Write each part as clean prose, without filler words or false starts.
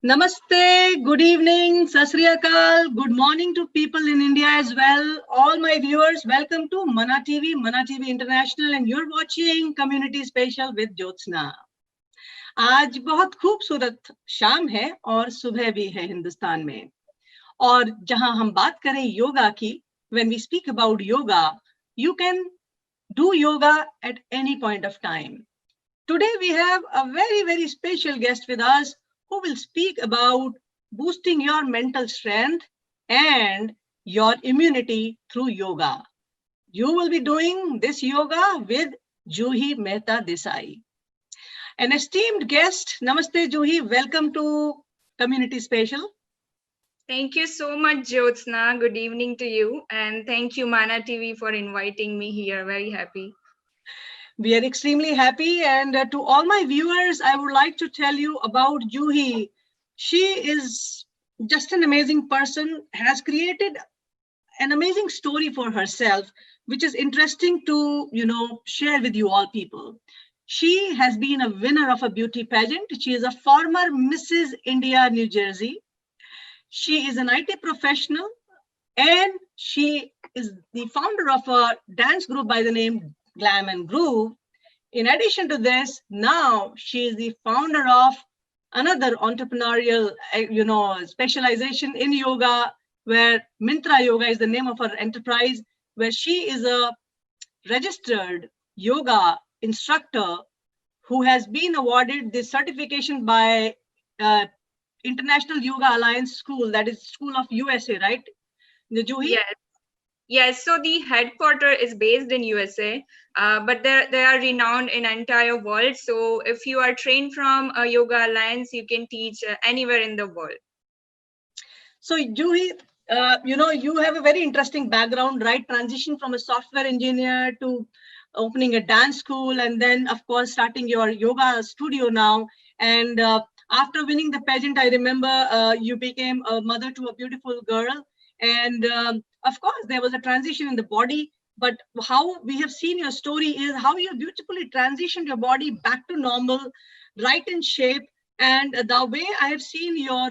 Namaste, good evening, Sat Sri Akal, good morning to people in India as well. All my viewers, welcome to Mana TV International, and you're watching Community Special with Jyosna. आज बहुत खूबसूरत शाम है और सुबह भी है हिंदुस्तान में और जहां हम बात करें योगा की, when we speak about yoga, you can do yoga at any point of time. Today we have a very special guest with us who will speak about boosting your mental strength and your immunity through yoga. You will be doing this yoga with Juhi Mehta Desai. An esteemed guest, Namaste Juhi, welcome to Community Special. Thank you so much, Jyosna. Good evening to you. And thank you, Mana TV, for inviting me here. Very happy. We are extremely happy. And to all my viewers, I would like to tell you about Juhi. She is just an amazing person, has created an amazing story for herself, which is interesting to, share with you all people. She has been a winner of a beauty pageant. She is a former Mrs. India, New Jersey. She is an IT professional, and she is the founder of a dance group by the name Glam and Groove. In addition to this, now she is the founder of another entrepreneurial, specialization in yoga, where Mintra Yoga is the name of her enterprise, where she is a registered yoga instructor who has been awarded this certification by International Yoga Alliance School, that is School of USA, right? The Juhi? Yes, so the headquarters is based in USA, but they are renowned in entire world. So if you are trained from a Yoga Alliance, you can teach anywhere in the world. So Juhi, you have a very interesting background, right? Transition from a software engineer to opening a dance school, and then of course starting your yoga studio now. And after winning the pageant, I remember you became a mother to a beautiful girl. And of course, there was a transition in the body, but how we have seen your story is how you beautifully transitioned your body back to normal, right in shape. And the way I have seen your,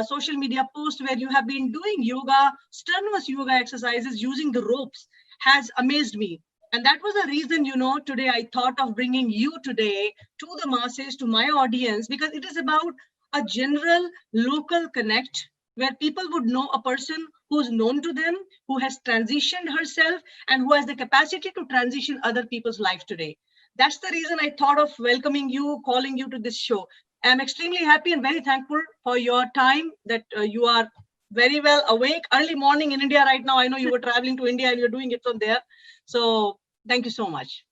social media post where you have been doing yoga, strenuous yoga exercises using the ropes has amazed me. And that was the reason, today I thought of bringing you today to the masses, to my audience, because it is about a general local connect where people would know a person who's known to them, who has transitioned herself, and who has the capacity to transition other people's life today. That's the reason I thought of welcoming you, calling you to this show. I'm extremely happy and very thankful for your time, that you are very well awake. Early morning in India right now. I know you were traveling to India and you're doing it from there. So thank you so much.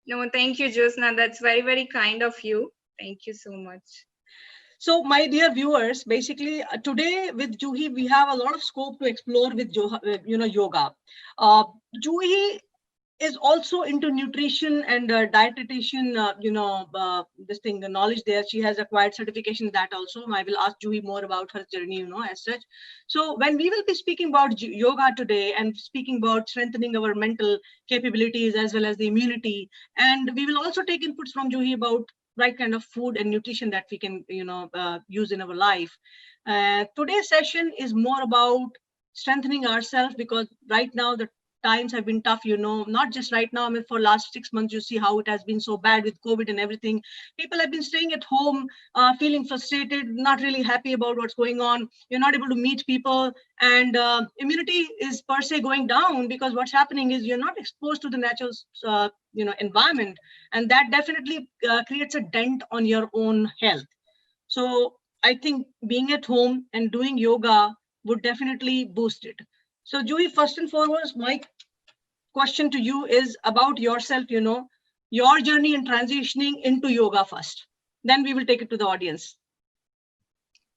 No, thank you, Jyosna. That's very kind of you. Thank you so much. So my dear viewers, basically today with Juhi, we have a lot of scope to explore with yoga. Juhi is also into nutrition and dietitian, this thing, the knowledge there. She has acquired certification that also. I will ask Juhi more about her journey, as such. So when we will be speaking about yoga today and speaking about strengthening our mental capabilities as well as the immunity, and we will also take inputs from Juhi about right kind of food and nutrition that we can, use in our life. Today's session is more about strengthening ourselves, because right now the times have been tough, not just right now. I mean, for last 6 months, you see how it has been so bad with COVID and everything. People have been staying at home, feeling frustrated, not really happy about what's going on. You're not able to meet people, and immunity is per se going down, because what's happening is you're not exposed to the natural, environment, and that definitely creates a dent on your own health. So I think being at home and doing yoga would definitely boost it. So Juhi, first and foremost, my question to you is about yourself, your journey in transitioning into yoga first. Then we will take it to the audience.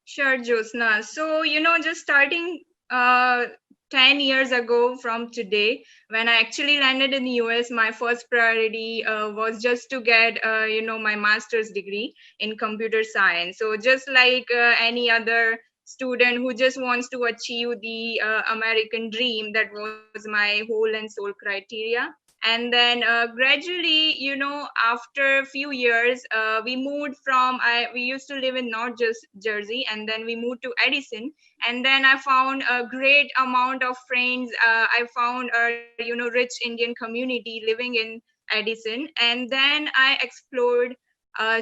Sure, Jyosna. So, just starting 10 years ago from today, when I actually landed in the US, my first priority was just to get, my master's degree in computer science. So just like any other student who just wants to achieve the American dream, that was my whole and soul criteria. And then gradually, after a few years, we moved from, we used to live in North Jersey, and then we moved to Edison. And then I found a great amount of friends. I found a, rich Indian community living in Edison. And then I explored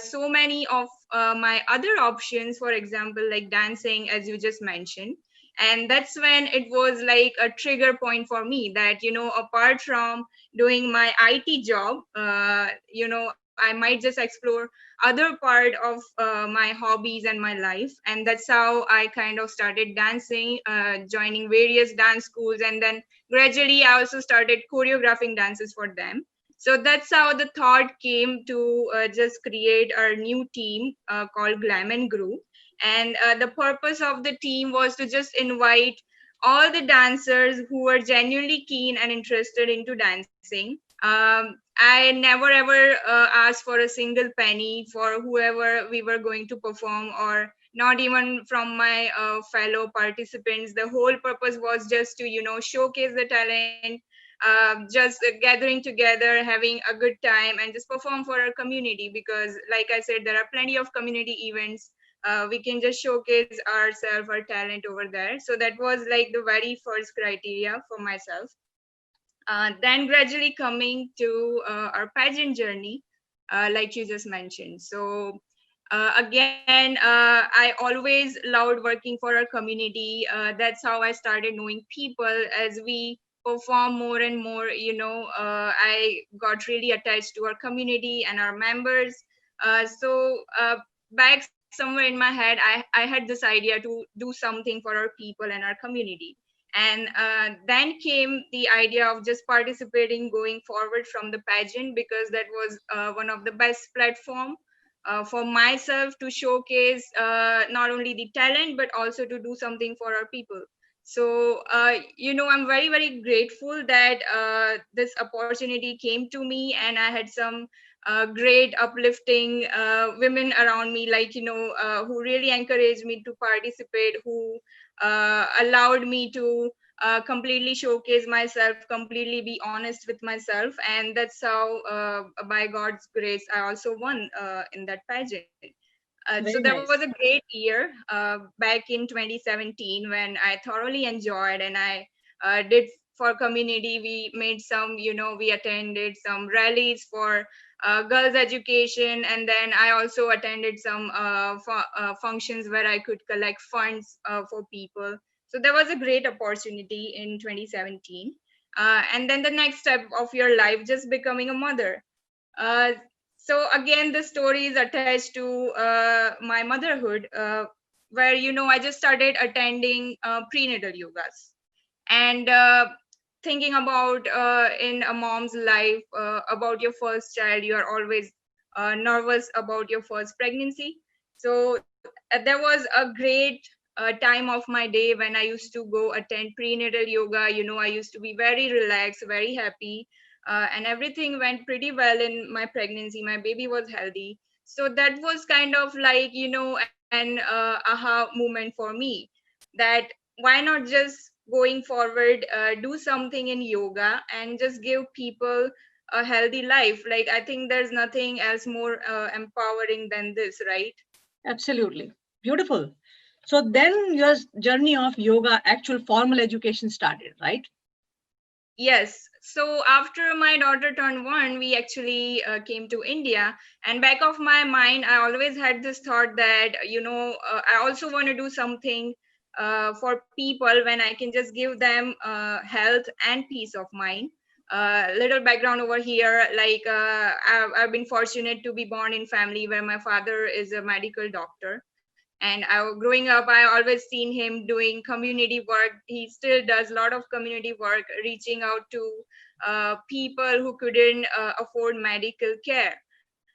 so many of my other options, for example, like dancing, as you just mentioned. And that's when it was like a trigger point for me that, apart from doing my IT job, I might just explore other part of my hobbies and my life. And that's how I kind of started dancing, joining various dance schools. And then gradually I also started choreographing dances for them. So that's how the thought came to just create a new team called Glam and Groove. And the purpose of the team was to just invite all the dancers who were genuinely keen and interested into dancing. I never ever asked for a single penny for whoever we were going to perform, or not even from my fellow participants. The whole purpose was just to, showcase the talent, just gathering together, having a good time, and just perform for our community. Because, like I said, there are plenty of community events. We can just showcase ourselves, our talent over there. So that was like the very first criteria for myself. Then gradually coming to our pageant journey, like you just mentioned. So again, I always loved working for our community. That's how I started knowing people. As we perform more and more, I got really attached to our community and our members. So back somewhere in my head, I had this idea to do something for our people and our community. And then came the idea of just participating going forward from the pageant, because that was one of the best platform for myself to showcase not only the talent but also to do something for our people. So I'm very very grateful that this opportunity came to me, and I had some great uplifting women around me, like, who really encouraged me to participate, who allowed me to completely showcase myself, completely be honest with myself. And that's how, by God's grace, I also won in that pageant. So Very that was a nice. great year back in 2017, when I thoroughly enjoyed, and I did for community. We made some, we attended some rallies for girls education, and then I also attended some functions where I could collect funds for people. So there was a great opportunity in 2017. And then the next step of your life, just becoming a mother. Uh, so again, the story is attached to my motherhood, where, I just started attending prenatal yogas. And thinking about in a mom's life, about your first child, you are always nervous about your first pregnancy. So there was a great time of my day when I used to go attend prenatal yoga. I used to be very relaxed, very happy, and everything went pretty well in my pregnancy. My baby was healthy. So that was kind of like, an aha moment for me, that why not just going forward, do something in yoga and just give people a healthy life. Like, I think there's nothing else more empowering than this, right? Absolutely. Beautiful. So then your journey of yoga, actual formal education started, right? Yes. So after my daughter turned one, we actually came to India. And back of my mind, I always had this thought that, I also want to do something for people when I can just give them health and peace of mind. Little background over here, like, I've been fortunate to be born in family where my father is a medical doctor. And growing up, I always seen him doing community work. He still does a lot of community work, reaching out to people who couldn't afford medical care.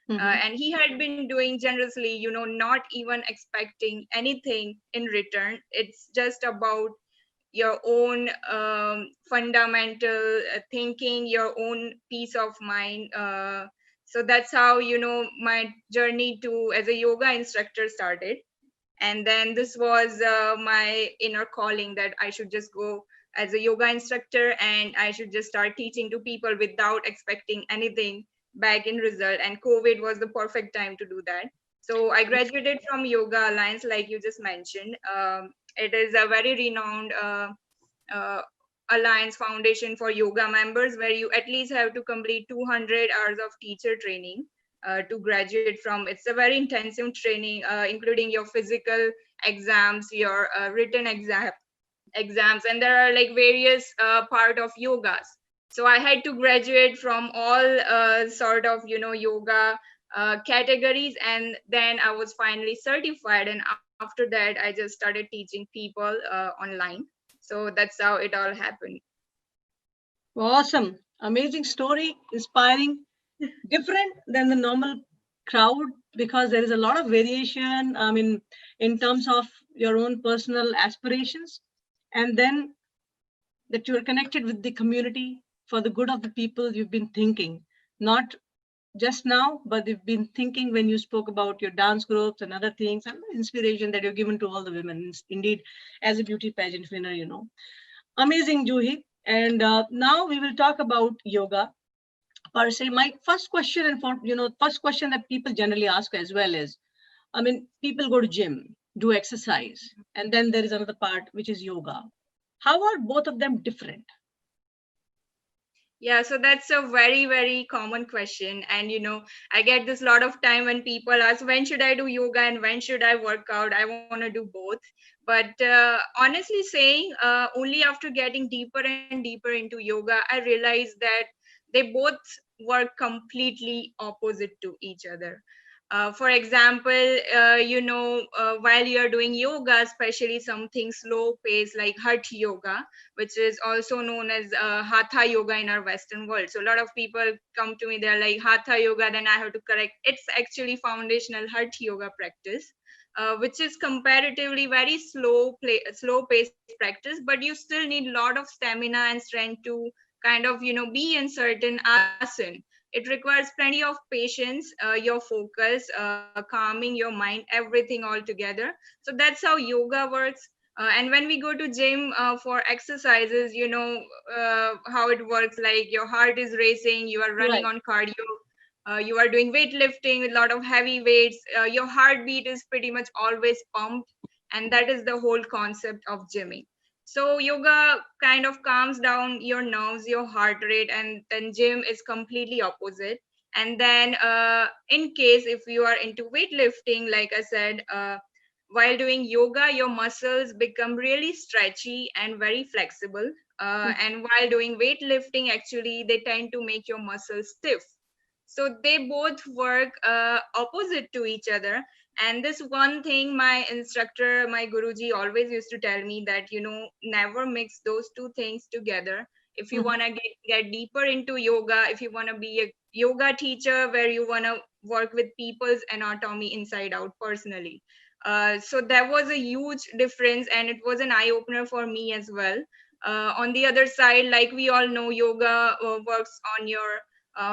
And Mm-hmm. he had been doing generously, not even expecting anything in return. It's just about your own fundamental thinking, your own peace of mind. So that's how, my journey to as a yoga instructor started. And then this was my inner calling that I should just go as a yoga instructor, and I should just start teaching to people without expecting anything back in result. And COVID was the perfect time to do that. So I graduated from Yoga Alliance, like you just mentioned. It is a very renowned uh, alliance foundation for yoga members, where you at least have to complete 200 hours of teacher training to graduate from. It's a very intensive training, including your physical exams, your written exams, and there are like various part of yogas. So I had to graduate from all sort of yoga categories, and then I was finally certified, and after that I just started teaching people online. So that's how it all happened. Awesome. Amazing story, inspiring, different than the normal crowd, because there is a lot of variation, I mean, in terms of your own personal aspirations, and then that you're connected with the community for the good of the people. You've been thinking, not just now, but you've been thinking when you spoke about your dance groups and other things, and the inspiration that you're given to all the women. Indeed, as a beauty pageant winner, amazing, Juhi. And now we will talk about yoga per se. My first question, and for first question that people generally ask as well is, I mean, people go to gym, do exercise, and then there is another part which is yoga. How are both of them different? Yeah, so that's a very, very common question. And, I get this lot of time when people ask, when should I do yoga and when should I work out? I want to do both. But honestly saying, only after getting deeper and deeper into yoga, I realized that they both work completely opposite to each other. For example, while you're doing yoga, especially something slow pace like hatha yoga, which is also known as hatha yoga in our Western world. So a lot of people come to me, they're like, hatha yoga, then I have to correct. It's actually foundational hatha yoga practice, which is comparatively very slow paced practice, but you still need a lot of stamina and strength to kind of, be in certain asan. It requires plenty of patience, your focus, calming your mind, everything all together. So that's how yoga works. And when we go to gym for exercises, how it works, like your heart is racing, you are running Right. on cardio, you are doing weightlifting with a lot of heavy weights, your heartbeat is pretty much always pumped, and that is the whole concept of gymming. So yoga kind of calms down your nerves, your heart rate, and then gym is completely opposite. And then in case if you are into weightlifting, like I said, while doing yoga, your muscles become really stretchy and very flexible. And while doing weightlifting, actually, they tend to make your muscles stiff. So they both work opposite to each other. And this one thing my instructor, my guruji, always used to tell me that, never mix those two things together. If you Mhm. want to get deeper into yoga, if you want to be a yoga teacher where you want to work with people's anatomy inside out personally. So that was a huge difference, and it was an eye opener for me as well. On the other side, like we all know, yoga works on your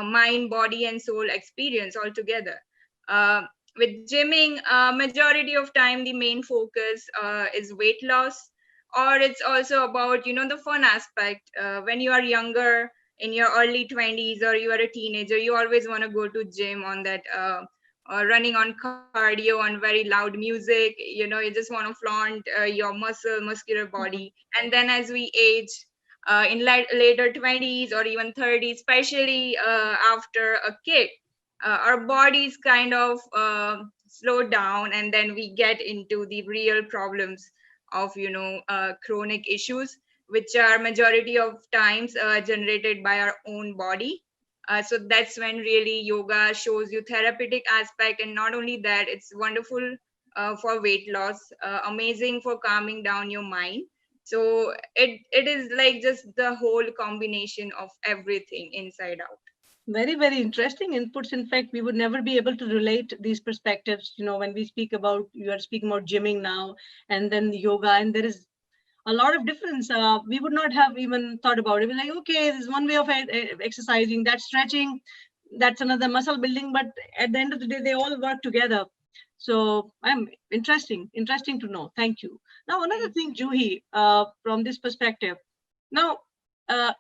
mind, body, and soul experience altogether. Uh, with gymming, majority of time the main focus is weight loss, or it's also about the fun aspect. When you are younger, in your early 20s, or you are a teenager, you always want to go to gym on that running on cardio on very loud music. You just want to flaunt your muscular Mhm. body. And then as we age, in later 20s or even 30s, especially after a kid, our bodies kind of slow down, and then we get into the real problems of chronic issues, which are majority of times generated by our own body. So that's when really yoga shows you therapeutic aspect, and not only that, it's wonderful for weight loss, amazing for calming down your mind. So it is like just the whole combination of everything inside out. Very, very interesting inputs. In fact, we would never be able to relate these perspectives, when we speak about, you are speaking about gymming now, and then yoga, and there is a lot of difference. We would not have even thought about it. We're like, okay, there's one way of exercising, that's stretching, that's another muscle building, but at the end of the day, they all work together. So I'm interesting to know. Thank you. Now, another Thank thing, Juhi, from this perspective, Now,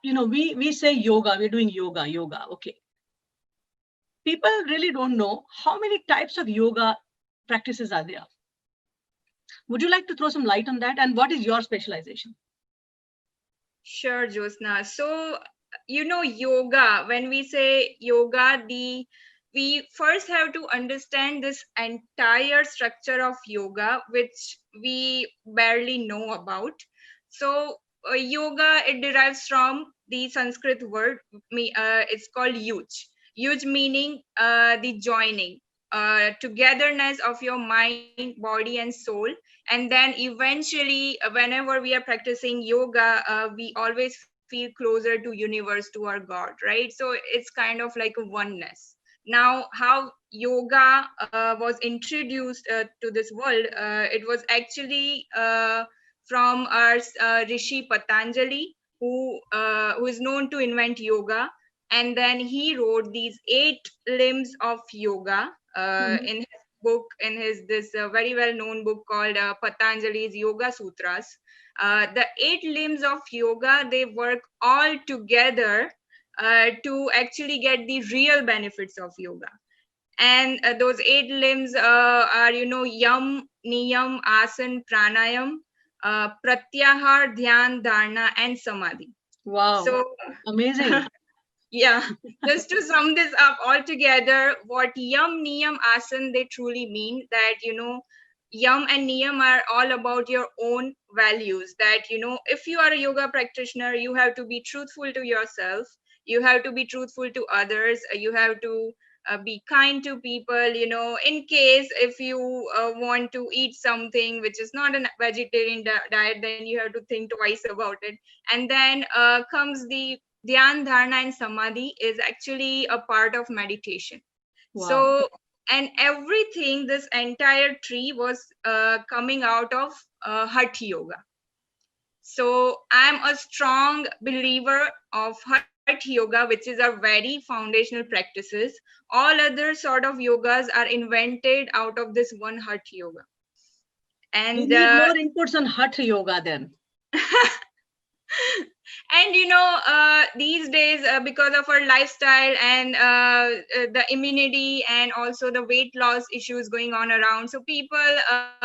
we say yoga, we're doing yoga. Okay. People really don't know how many types of yoga practices are there. Would you like to throw some light on that? And what is your specialization? Sure, Jyosna. So, yoga, when we say yoga, we first have to understand this entire structure of yoga, which we barely know about. So, yoga, it derives from the Sanskrit word, it's called yuj. Yuj meaning the joining, togetherness of your mind, body, and soul. And then eventually, whenever we are practicing yoga, we always feel closer to universe, to our God, right? So it's kind of like a oneness. Now, how yoga was introduced to this world, it was actually from our Rishi Patanjali, who is known to invent yoga. And then he wrote these 8 limbs of yoga Mhm. in his book, in his this very well known book called Patanjali's Yoga Sutras. The 8 limbs of yoga, they work all together to actually get the real benefits of yoga. And those 8 limbs are, yam, niyam, asan, pranayam, pratyahar, dhyan, dharana, and samadhi. Wow, So amazing. yeah, just to sum this up all together, what yam, niyam, asan, they truly mean that, yam and niyam are all about your own values. That, if you are a yoga practitioner, you have to be truthful to yourself, you have to be truthful to others, you have to be kind to people. In case if you want to eat something which is not a vegetarian diet, then you have to think twice about it. And then comes the dhyan, dharana, and samadhi is actually a part of meditation. Wow. So, and everything, this entire tree was coming out of Hatha Yoga. So, I'm a strong believer of Hatha Yoga, which is a very foundational practices. All other sort of yogas are invented out of this one Hatha Yoga. We And need more inputs on Hatha yoga then. and these days, because of our lifestyle and the immunity and also the weight loss issues going on around, so people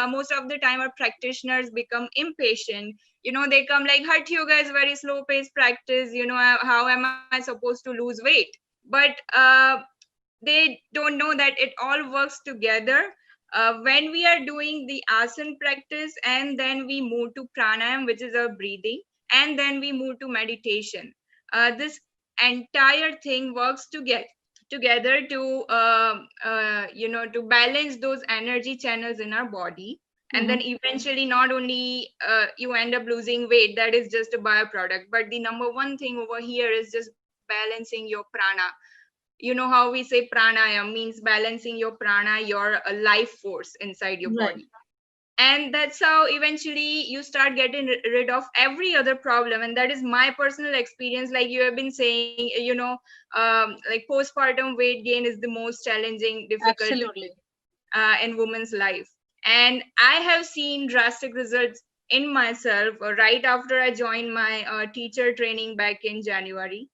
most of the time, our practitioners become impatient. They come like, Hatha yoga is very slow paced practice, how am I supposed to lose weight? But they don't know that it all works together. When we are doing the asan practice, and then we move to pranayam, which is our breathing, and then we move to meditation, this entire thing works together to to balance those energy channels in our body. And then Mhm. eventually, not only you end up losing weight, that is just a byproduct, but the number one thing over here is just balancing your prana. How we say pranayam means balancing your prana, your life force inside your Right. body. And that's how eventually you start getting rid of every other problem. And that is my personal experience. Like you have been saying, like postpartum weight gain is the most challenging, difficult Absolutely. in women's life. And I have seen drastic results in myself right after I joined my teacher training back in January.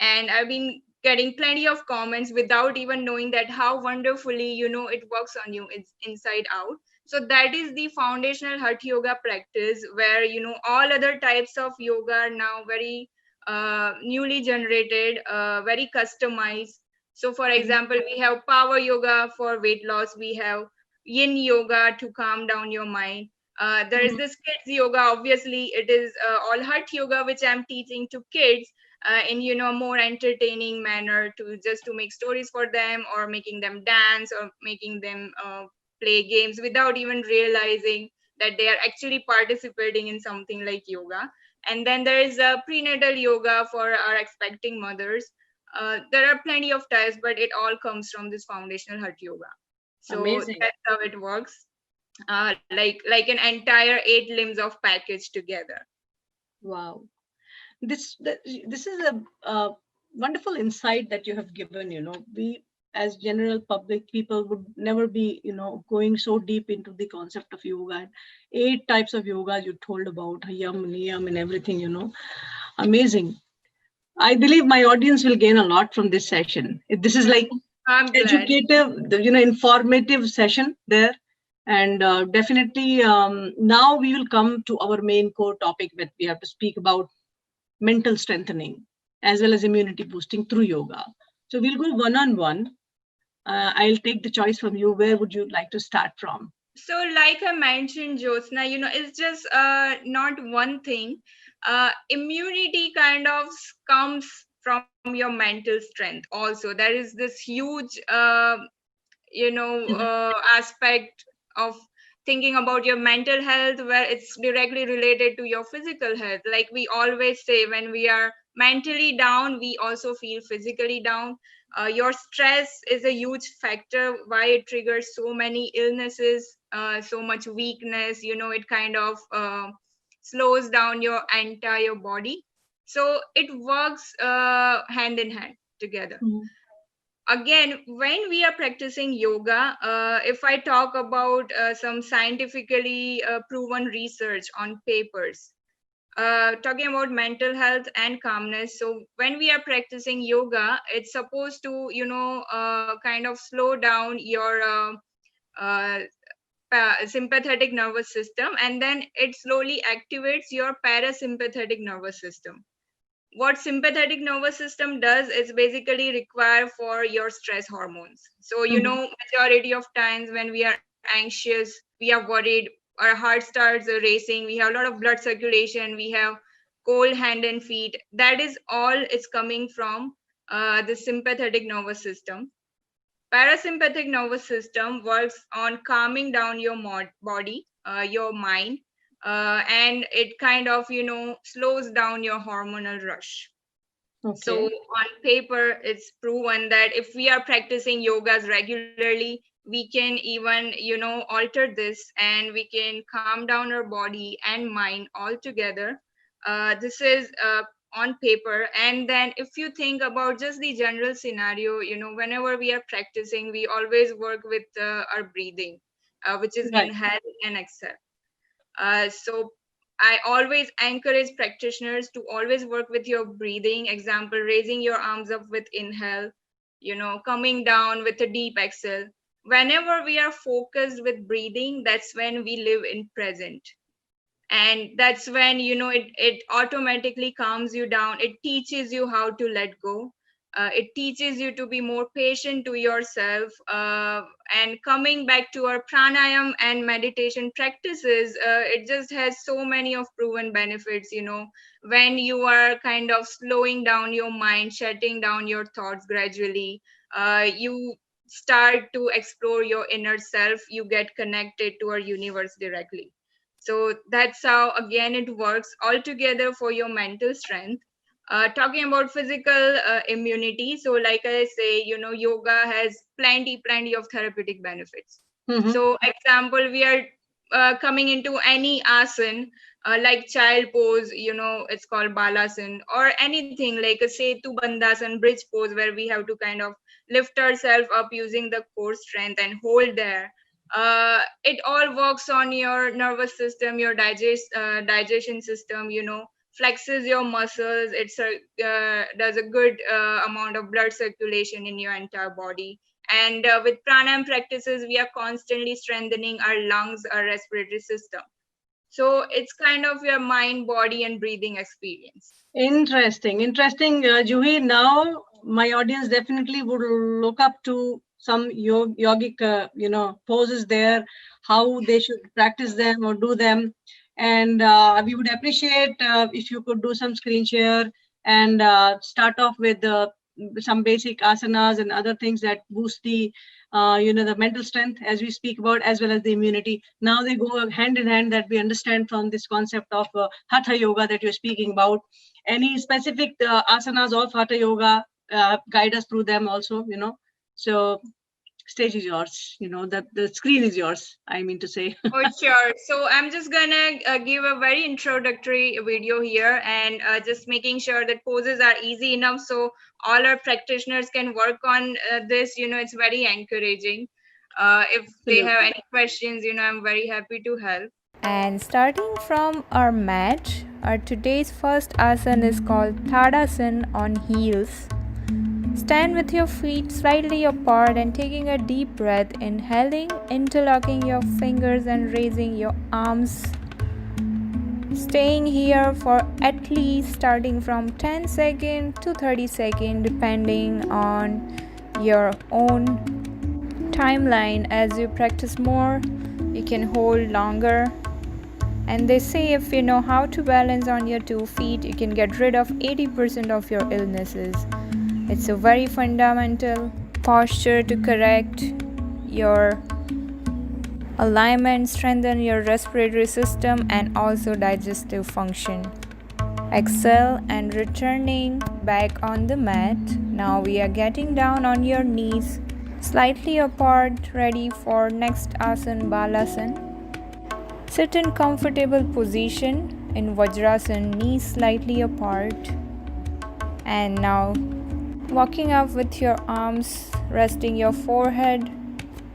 And I've been getting plenty of comments without even knowing that how wonderfully it works on you, it's inside out. So that is the foundational Hatha yoga practice, where all other types of yoga are now very newly generated, very customized. So for Mhm. example, we have power yoga for weight loss, we have yin yoga to calm down your mind. There is Mhm. this kids yoga. Obviously it is all Hatha yoga which I'm teaching to kids in a more entertaining manner, to just to make stories for them, or making them dance, or making them play games without even realizing that they are actually participating in something like yoga. And then there is a prenatal yoga for our expecting mothers. There are plenty of types, but it all comes from this foundational Hatha yoga. So Amazing. that's how it works, like an entire 8 limbs of package together. Wow. This is a wonderful insight that you have given. We as general public people would never be, going so deep into the concept of yoga. And 8 types of yoga you told about, yam, niyam, and everything, amazing. I believe my audience will gain a lot from this session. This is like I'm glad. educative, informative session there. And definitely now we will come to our main core topic that we have to speak about mental strengthening as well as immunity boosting through yoga. So we'll go one-on-one. I'll take the choice from you. Where would you like to start from? So like I mentioned, Jyosna, it's just not one thing. Immunity kind of comes from your mental strength also. There is this huge aspect of thinking about your mental health where it's directly related to your physical health. Like we always say, when we are mentally down, we also feel physically down. Your stress is a huge factor why it triggers so many illnesses, so much weakness. It kind of slows down your entire body. So it works hand in hand together. Again, when we are practicing yoga, if I talk about some scientifically proven research on papers, talking about mental health and calmness. So when we are practicing yoga, it's supposed to, kind of slow down your uh, sympathetic nervous system, and then it slowly activates your parasympathetic nervous system. What sympathetic nervous system does is basically require for your stress hormones. So majority of times when we are anxious, we are worried, our heart starts racing, we have a lot of blood circulation, we have cold hand and feet. That is all it's coming from the sympathetic nervous system. Parasympathetic nervous system works on calming down your body, your mind, and it kind of slows down your hormonal rush. Okay. So on paper it's proven that if we are practicing yogas regularly, we can even alter this, and we can calm down our body and mind all together. This is on paper. And then if you think about just the general scenario, whenever we are practicing, we always work with our breathing, which is Right. inhale and exhale. So I always encourage practitioners to always work with your breathing. Example, raising your arms up with inhale, coming down with a deep exhale. Whenever we are focused with breathing, that's when we live in present. And that's when, it automatically calms you down. It teaches you how to let go. It teaches you to be more patient to yourself. And coming back to our pranayama and meditation practices, it just has so many of proven benefits. When you are kind of slowing down your mind, shutting down your thoughts gradually, you start to explore your inner self. You get connected to our universe directly. So that's how, again, it works all together for your mental strength. Talking about physical immunity, so like I say, yoga has plenty of therapeutic benefits. So example, we are coming into any asana, like child pose, it's called balasan, or anything like a setu bandhasan, bridge pose, where we have to kind of lift ourselves up using the core strength and hold there. It all works on your nervous system, your digestion system, flexes your muscles. It's does a good amount of blood circulation in your entire body. And with pranayama practices, we are constantly strengthening our lungs, our respiratory system. So it's kind of your mind, body, and breathing experience. Interesting, Juhi. Now my audience definitely would look up to some yogic, poses there, how they should practice them or do them. And we would appreciate if you could do some screen share and start off with some basic asanas and other things that boost the the mental strength, as we speak about, as well as the immunity. Now they go hand in hand, that we understand from this concept of hatha yoga that you're speaking about. Any specific asanas of hatha yoga, guide us through them also, So stage is yours. That the screen is yours, I mean to say. For sure. So I'm just gonna give a very introductory video here, and just making sure that poses are easy enough so all our practitioners can work on this. It's very encouraging. If they have Absolutely. any questions, I'm very happy to help. And starting from our mat, our today's first asana is called Tadasan on heels. Stand with your feet slightly apart and taking a deep breath, inhaling, interlocking your fingers and raising your arms. Staying here for at least starting from 10 seconds to 30 seconds depending on your own timeline. As you practice more, you can hold longer. And they say if you know how to balance on your 2 feet, you can get rid of 80% of your illnesses. It's a very fundamental posture to correct your alignment, strengthen your respiratory system, and also digestive function. Exhale and returning back on the mat. Now we are getting down on your knees, slightly apart, ready for next asana, Balasan. Sit in comfortable position in Vajrasan, knees slightly apart. And now walking up with your arms, resting your forehead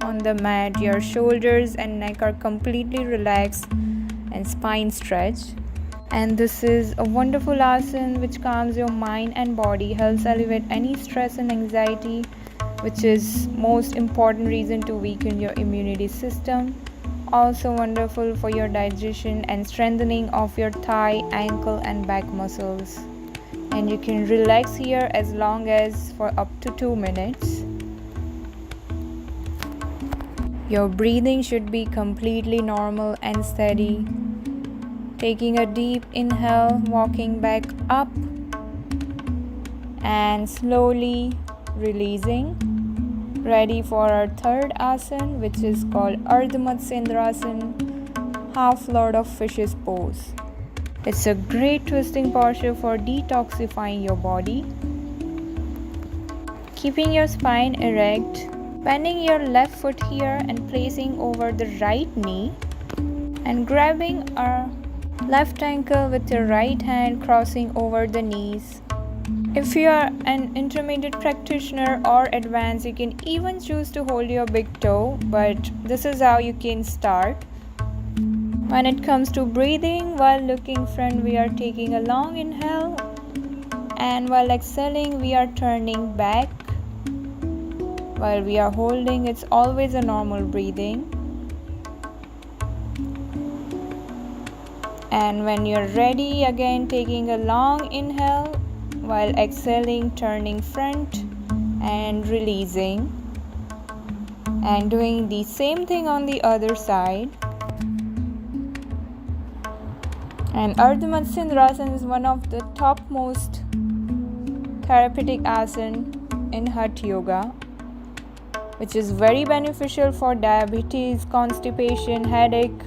on the mat. Your shoulders and neck are completely relaxed and spine stretched. And this is a wonderful asana which calms your mind and body, helps alleviate any stress and anxiety, which is most important reason to weaken your immunity system. Also wonderful for your digestion and strengthening of your thigh, ankle and back muscles. And you can relax here as long as for up to 2 minutes. Your breathing should be completely normal and steady. Taking a deep inhale, walking back up and slowly releasing. Ready for our third asana, which is called Urdhammad Sindhrasin, half Lord of Fishes pose. It's a great twisting posture for detoxifying your body. Keeping your spine erect, bending your left foot here and placing over the right knee, and grabbing our left ankle with your right hand, crossing over the knees. If you are an intermediate practitioner or advanced, you can even choose to hold your big toe, but this is how you can start. When it comes to breathing, while looking front, we are taking a long inhale, and while exhaling, we are turning back. While we are holding, it's always a normal breathing. And when you're ready, again taking a long inhale, while exhaling, turning front and releasing. And doing the same thing on the other side. And Urdhaman Sindrasin is one of the topmost therapeutic asana in Hatha Yoga, which is very beneficial for diabetes, constipation, headache,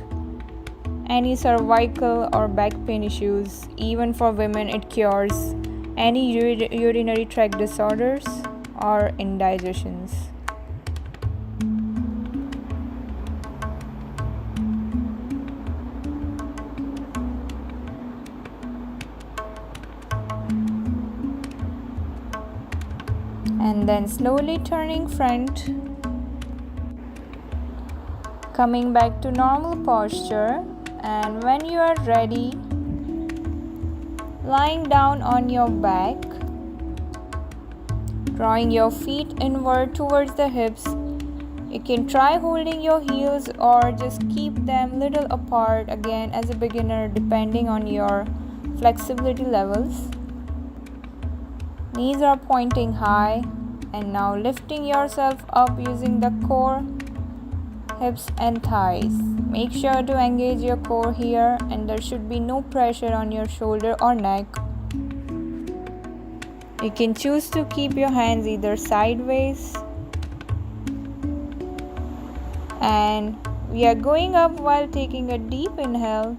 any cervical or back pain issues. Even for women, it cures any urinary tract disorders or indigestions. And then slowly turning front, coming back to normal posture. And when you are ready, lying down on your back, drawing your feet inward towards the hips. You can try holding your heels or just keep them little apart, again as a beginner, depending on your flexibility levels. Knees are pointing high, and now lifting yourself up using the core, hips and thighs. Make sure to engage your core here, and there should be no pressure on your shoulder or neck. You can choose to keep your hands either sideways. And we are going up while taking a deep inhale,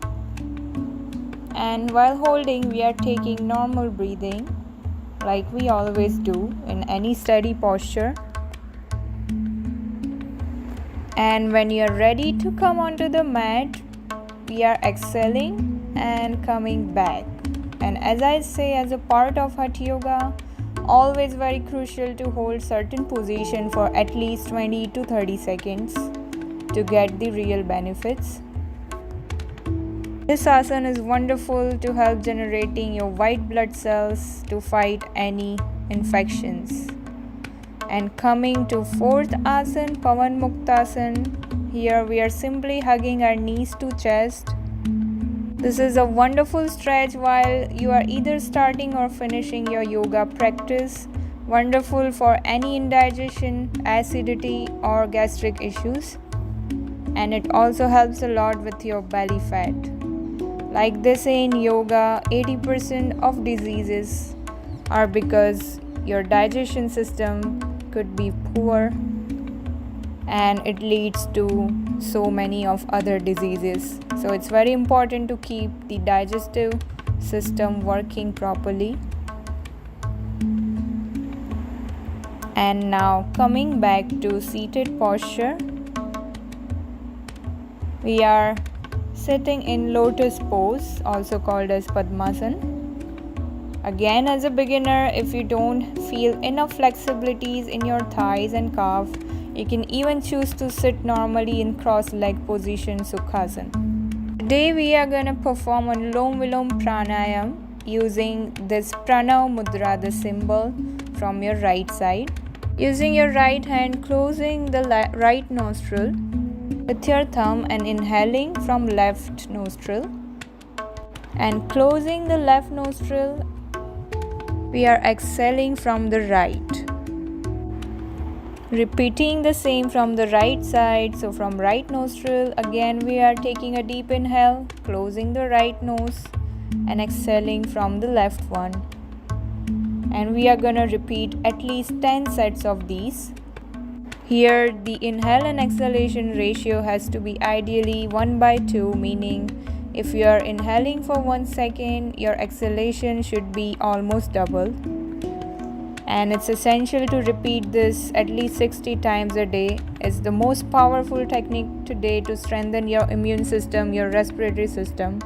and while holding we are taking normal breathing like we always do in any steady posture. And when you're ready to come onto the mat, we are exhaling and coming back. And as I say, as a part of Hatha Yoga, always very crucial to hold certain position for at least 20 to 30 seconds to get the real benefits. This asana is wonderful to help generating your white blood cells to fight any infections. And coming to fourth asana, Pavan Mukhtasan, here we are simply hugging our knees to chest. This is a wonderful stretch while you are either starting or finishing your yoga practice. Wonderful for any indigestion, acidity or gastric issues. And it also helps a lot with your belly fat. Like they say in yoga, 80% of diseases are because your digestion system could be poor, and it leads to so many of other diseases. So it's very important to keep the digestive system working properly. And now coming back to seated posture, we are sitting in lotus pose, also called as Padmasana. Again, as a beginner, if you don't feel enough flexibilities in your thighs and calf, you can even choose to sit normally in cross-leg position, Sukhasana. Today we are going to perform a Vellum Pranayama using this Pranav Mudra, the symbol, from your right side. Using your right hand, closing the right nostril with your thumb and inhaling from left nostril. And closing the left nostril, we are exhaling from the right. Repeating the same from the right side. So from right nostril, again we are taking a deep inhale, closing the right nose and exhaling from the left one. And we are going to repeat at least 10 sets of these. Here the inhale and exhalation ratio has to be ideally 1/2, meaning if you are inhaling for 1 second, your exhalation should be almost double. And it's essential to repeat this at least 60 times a day. It's the most powerful technique today to strengthen your immune system, your respiratory system.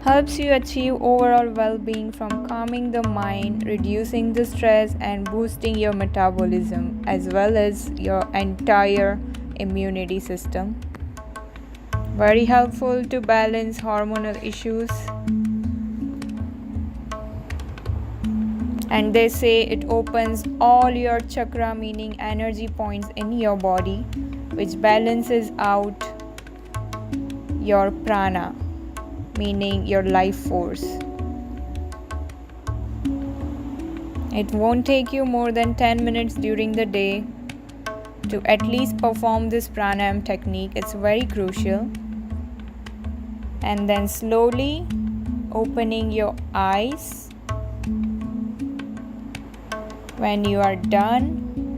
Helps you achieve overall well-being from calming the mind, reducing the stress and boosting your metabolism as well as your entire immunity system. Very helpful to balance hormonal issues. And they say it opens all your chakra, meaning energy points in your body, which balances out your prana, meaning your life force. It won't take you more than 10 minutes during the day to at least perform this pranayama technique. It's very crucial. And then slowly opening your eyes. When you are done,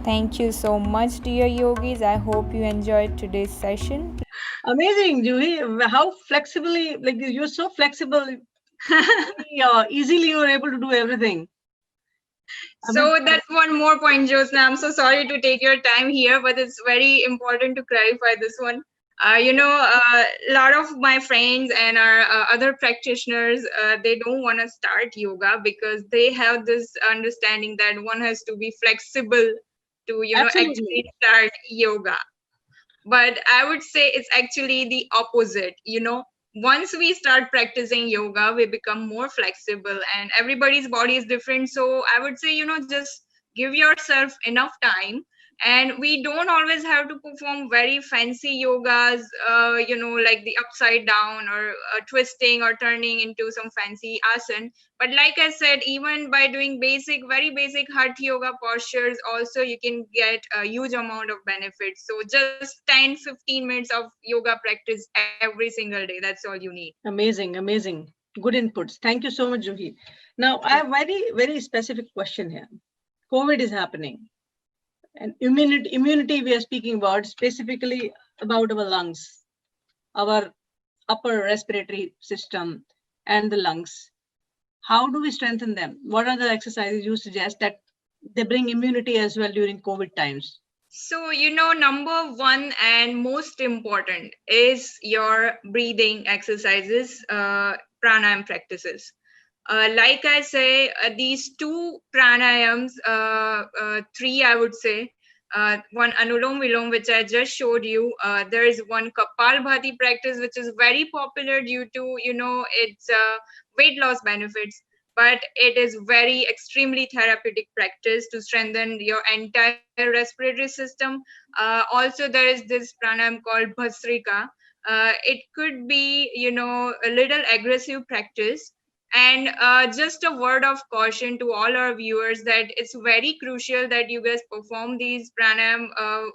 thank you so much, dear yogis. I hope you enjoyed today's session. Amazing, Juhi. How flexibly, like you're so flexible. Easily you are able to do everything. So that's one more point, Jyosna. I'm so sorry to take your time here, but it's very important to clarify this one. A lot of my friends and our other practitioners, they don't want to start yoga because they have this understanding that one has to be flexible to, actually start yoga. But I would say it's actually the opposite. Once we start practicing yoga, we become more flexible, and everybody's body is different. So I would say, just give yourself enough time. And we don't always have to perform very fancy yogas, like the upside down or twisting or turning into some fancy asana. But like I said, even by doing very basic hatha yoga postures, also you can get a huge amount of benefits. So just 10-15 minutes of yoga practice every single day. That's all you need. Amazing. Good inputs. Thank you so much, Juhi. Now, I have very specific question here. COVID is happening. And immunity we are speaking about, specifically about our lungs, our upper respiratory system and the lungs. How do we strengthen them? What are the exercises you suggest that they bring immunity as well during COVID times? So, number one and most important is your breathing exercises, pranayam practices. Like I say, these two pranayams, three I would say, one Anulom Vilom, which I just showed you. There is one Kapalbhati practice, which is very popular due to, its weight loss benefits. But it is very extremely therapeutic practice to strengthen your entire respiratory system. Also, there is this pranayam called Bhasrika. It could be, a little aggressive practice, and just a word of caution to all our viewers that it's very crucial that you guys perform these pranayam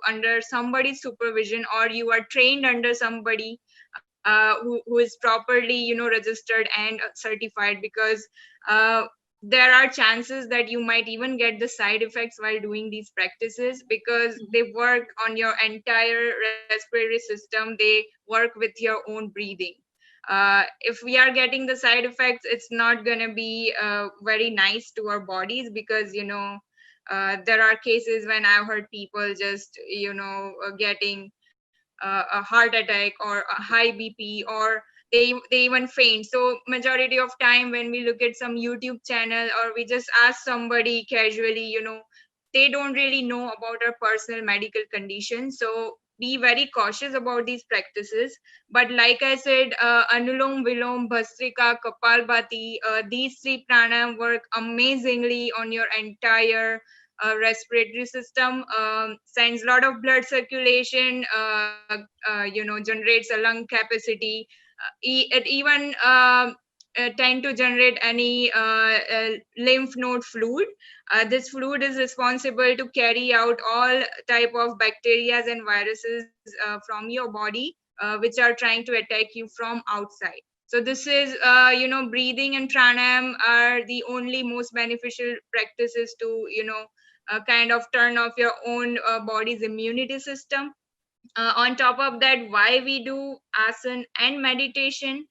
under somebody's supervision, or you are trained under somebody who is properly, registered and certified, because uh, there are chances that you might even get the side effects while doing these practices, because they work on your entire respiratory system. They work with your own breathing. If we are getting the side effects, it's not going to be very nice to our bodies, because there are cases when I've heard people just getting a heart attack or a high BP, or they even faint. So majority of time when we look at some YouTube channel, or we just ask somebody casually, they don't really know about our personal medical condition. So be very cautious about these practices. But like I said, Anulom Vilom, Bhastrika, Kapalbhati, these three pranayam work amazingly on your entire respiratory system. Sends a lot of blood circulation, generates a lung capacity. It even tend to generate any lymph node fluid. This fluid is responsible to carry out all type of bacteria and viruses from your body, which are trying to attack you from outside. So this is, breathing and pranayam are the only most beneficial practices to, kind of turn off your own body's immunity system. On top of that, why we do asana and meditation.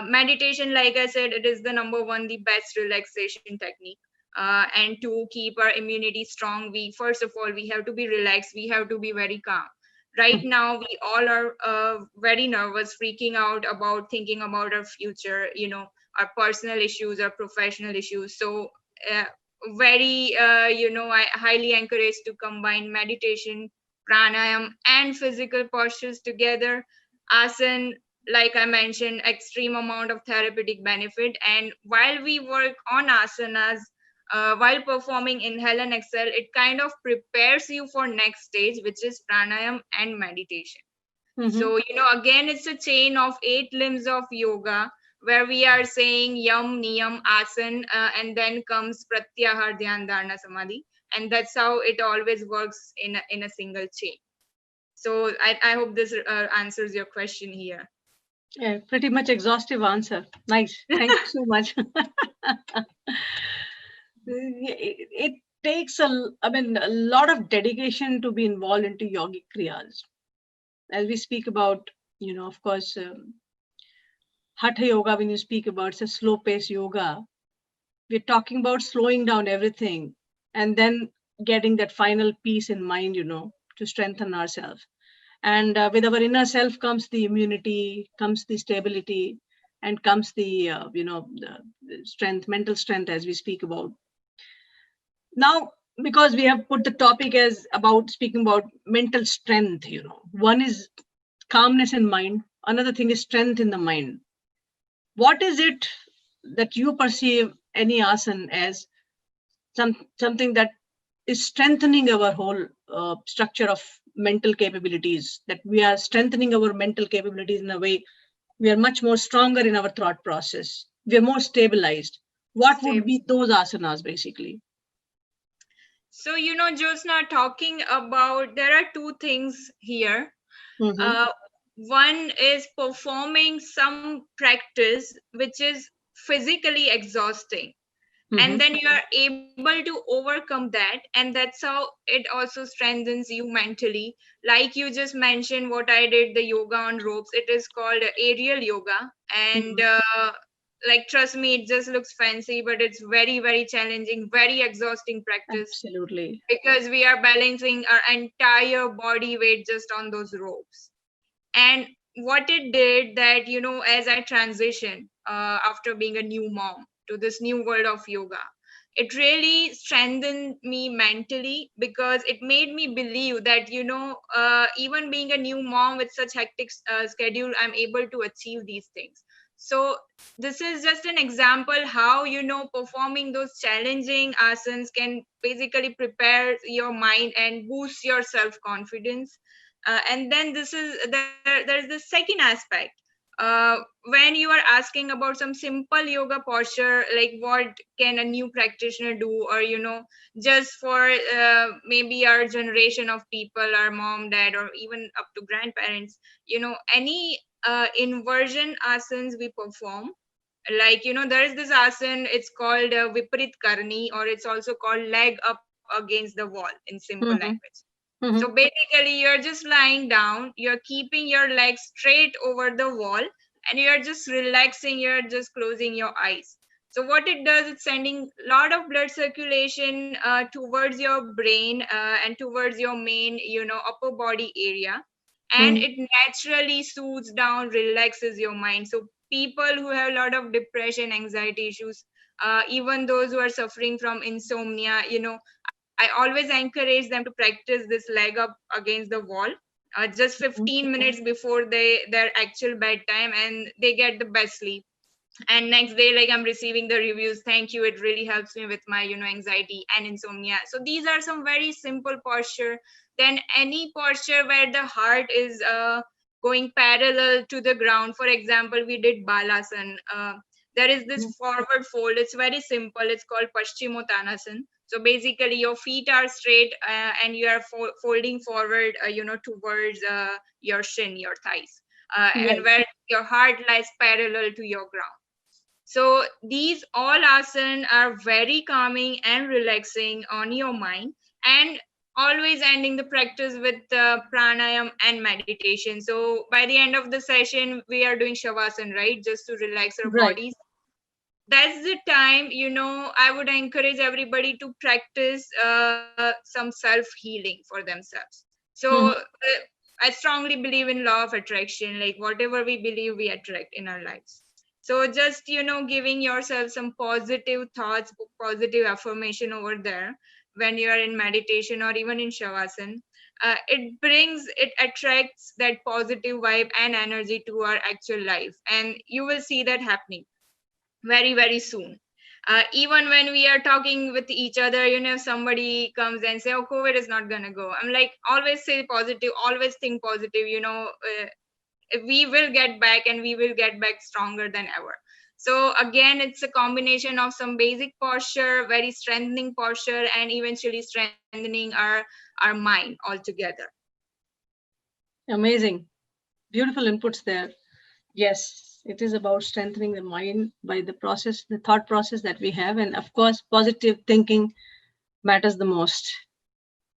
Meditation, like I said, it is the number one, the best relaxation technique. And to keep our immunity strong, we first of all, we have to be relaxed, we have to be very calm. Right now we all are very nervous, freaking out about thinking about our future, our personal issues, our professional issues. So uh, very I highly encourage to combine meditation, pranayam, and physical postures together. Asana, like I mentioned, extreme amount of therapeutic benefit. And while we work on asanas, while performing inhale and exhale, it kind of prepares you for next stage, which is pranayam and meditation. So, again, it's a chain of 8 limbs of yoga, where we are saying yam, niyam, asan, and then comes pratyahar, dhyan, dharana, samadhi. And that's how it always works in a single chain. So I hope this answers your question here. Yeah, pretty much exhaustive answer. Nice. Thank you so much. It takes a lot of dedication to be involved into yogic kriyas. As we speak about, of course, hatha yoga, when you speak about, it's a slow pace yoga. We're talking about slowing down everything and then getting that final peace in mind, to strengthen ourselves. And with our inner self comes the immunity, comes the stability, and comes the, the strength, mental strength, as we speak about. Now, because we have put the topic as about speaking about mental strength, one is calmness in mind, another thing is strength in the mind. What is it that you perceive any asana as something that is strengthening our whole structure of mental capabilities, that we are strengthening our mental capabilities in a way we are much more stronger in our thought process, we are more stabilized? What would be those asanas basically? So, Jyosna, talking about, there are two things here. One is performing some practice which is physically exhausting, and then you are able to overcome that, and that's how it also strengthens you mentally. Like you just mentioned, what I did, the yoga on ropes, it is called aerial yoga. And like, trust me, it just looks fancy, but it's very, very challenging, very exhausting practice, Absolutely. because we are balancing our entire body weight just on those ropes. And what it did that, as I transitioned after being a new mom to this new world of yoga, it really strengthened me mentally, because it made me believe that, even being a new mom with such hectic schedule, I'm able to achieve these things. So this is just an example how, performing those challenging asanas can basically prepare your mind and boost your self confidence. And then there's the second aspect. When you are asking about some simple yoga posture, like what can a new practitioner do, or just for maybe our generation of people, our mom, dad, or even up to grandparents, any inversion asanas we perform, like, there is this asana, it's called viparit karni, or it's also called leg up against the wall in simple Mm-hmm. language. So Mm-hmm. basically, you're just lying down, you're keeping your legs straight over the wall, and you're just relaxing, you're just closing your eyes. So what it does, it's sending a lot of blood circulation towards your brain and towards your main, upper body area. And Mm-hmm. it naturally soothes down, relaxes your mind. So people who have a lot of depression, anxiety issues, even those who are suffering from insomnia, I always encourage them to practice this leg up against the wall just 15 minutes before their actual bedtime, and they get the best sleep. And next day, like, I'm receiving the reviews, thank you, it really helps me with my anxiety and insomnia. So these are some very simple posture. Then any posture where the heart is going parallel to the ground. For example, we did balasan. There is this forward fold, it's very simple, it's called paschimottanasana. So basically your feet are straight and you are folding forward towards your shin, your thighs, and Yes. where your heart lies parallel to your ground. So these all asanas are very calming and relaxing on your mind, and always ending the practice with pranayama and meditation. So by the end of the session, we are doing shavasana, right? Just to relax our Right. bodies. That's the time, I would encourage everybody to practice some self healing for themselves. So Mm-hmm. I strongly believe in law of attraction, like whatever we believe we attract in our lives. So just giving yourself some positive thoughts, positive affirmation over there when you are in meditation or even in shavasana. It attracts that positive vibe and energy to our actual life, and you will see that happening very, very soon. Even when we are talking with each other, if somebody comes and say, oh, COVID is not going to go, I'm like, always say positive, always think positive, we will get back, and we will get back stronger than ever. So again, it's a combination of some basic posture, very strengthening posture, and eventually strengthening our mind altogether. Amazing. Beautiful inputs there. Yes, it is about strengthening the mind by the process, the thought process that we have. And of course, positive thinking matters the most.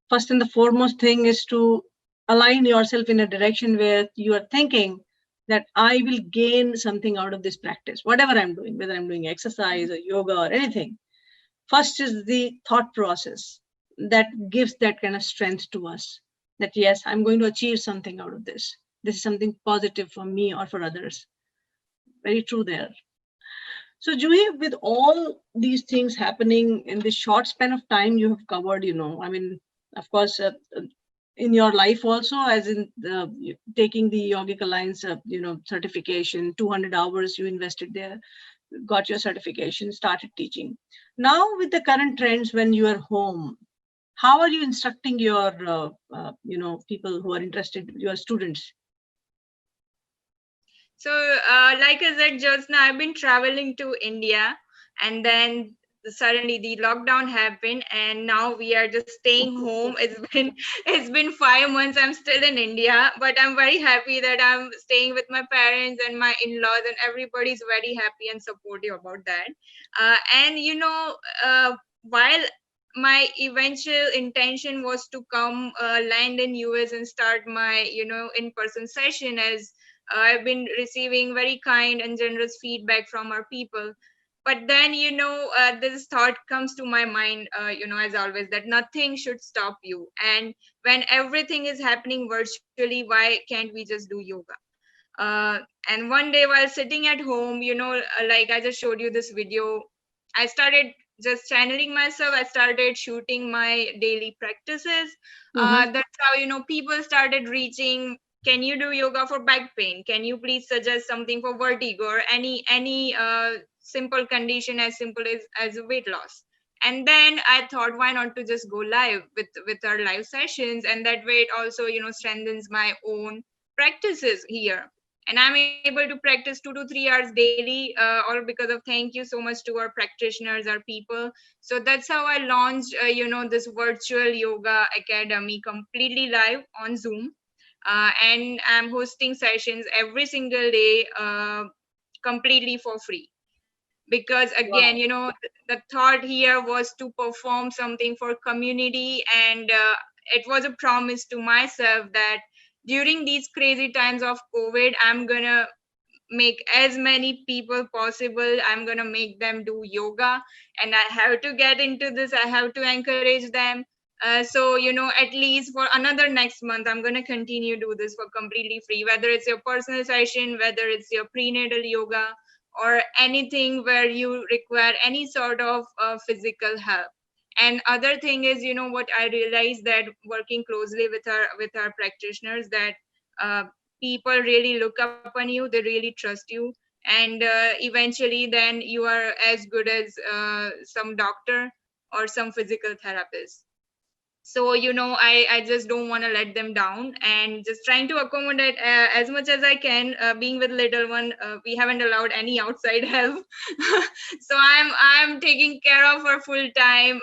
First and the foremost thing is to align yourself in a direction where you are thinking that I will gain something out of this practice, whatever I'm doing, whether I'm doing exercise or yoga or anything. First is the thought process that gives that kind of strength to us, that yes, I'm going to achieve something out of this. This is something positive for me or for others. Very true there. So, Juhi, with all these things happening in this short span of time you have covered, I mean, of course, in your life also, as in taking the Yogic Alliance, certification, 200 hours you invested there, got your certification, started teaching. Now, with the current trends, when you are home, how are you instructing your, people who are interested, your students? So, like I said, Jyosna, I've been traveling to India, and then suddenly the lockdown happened, and now we are just staying home. It's been 5 months. I'm still in India, but I'm very happy that I'm staying with my parents and my in-laws, and everybody's very happy and supportive about that. And while my eventual intention was to come land in US and start my in-person session as I've been receiving very kind and generous feedback from our people. But then, this thought comes to my mind, as always, that nothing should stop you. And when everything is happening virtually, why can't we just do yoga? And one day while sitting at home, like I just showed you this video, I started just channeling myself. I started shooting my daily practices. Mhm. That's how, people started reaching. Can you do yoga for back pain? Can you please suggest something for vertigo or any simple condition as simple as weight loss? And then I thought, why not to just go live with our live sessions, and that way it also strengthens my own practices here, and I'm able to practice 2 to 3 hours daily, all because of thank you so much to our practitioners, our people. So that's how I launched this virtual yoga academy completely live on Zoom, and I'm hosting sessions every single day, completely for free. Because again, Wow. the thought here was to perform something for community, and it was a promise to myself that during these crazy times of COVID, I'm gonna make as many people possible, I'm gonna make them do yoga, and I have to get into this, I have to encourage them. So at least for another next month, I'm gonna continue do this for completely free, whether it's your personal session, whether it's your prenatal yoga, or anything where you require any sort of physical help. And other thing is, what I realized, that working closely with our practitioners, that uh, people really look up on you, they really trust you, and eventually then you are as good as some doctor or some physical therapist. So I just don't want to let them down, and just trying to accommodate as much as I can. Being with little one, we haven't allowed any outside help. So I'm taking care of her full time.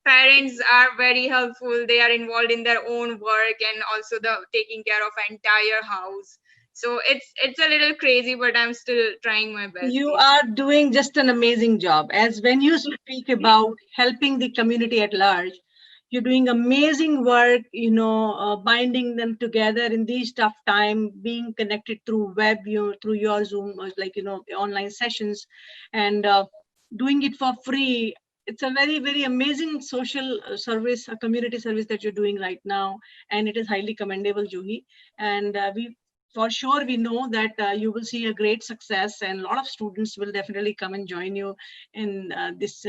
Parents are very helpful, they are involved in their own work, and also the taking care of entire house. So it's a little crazy, but I'm still trying my best You here. are doing just an amazing job. As when you speak about helping the community at large, you're doing amazing work, binding them together in these tough time, being connected through web, through your Zoom, or like, online sessions, and doing it for free. It's a very, very amazing social service, a community service that you're doing right now. And it is highly commendable, Juhi. And we for sure we know that you will see a great success, and a lot of students will definitely come and join you in this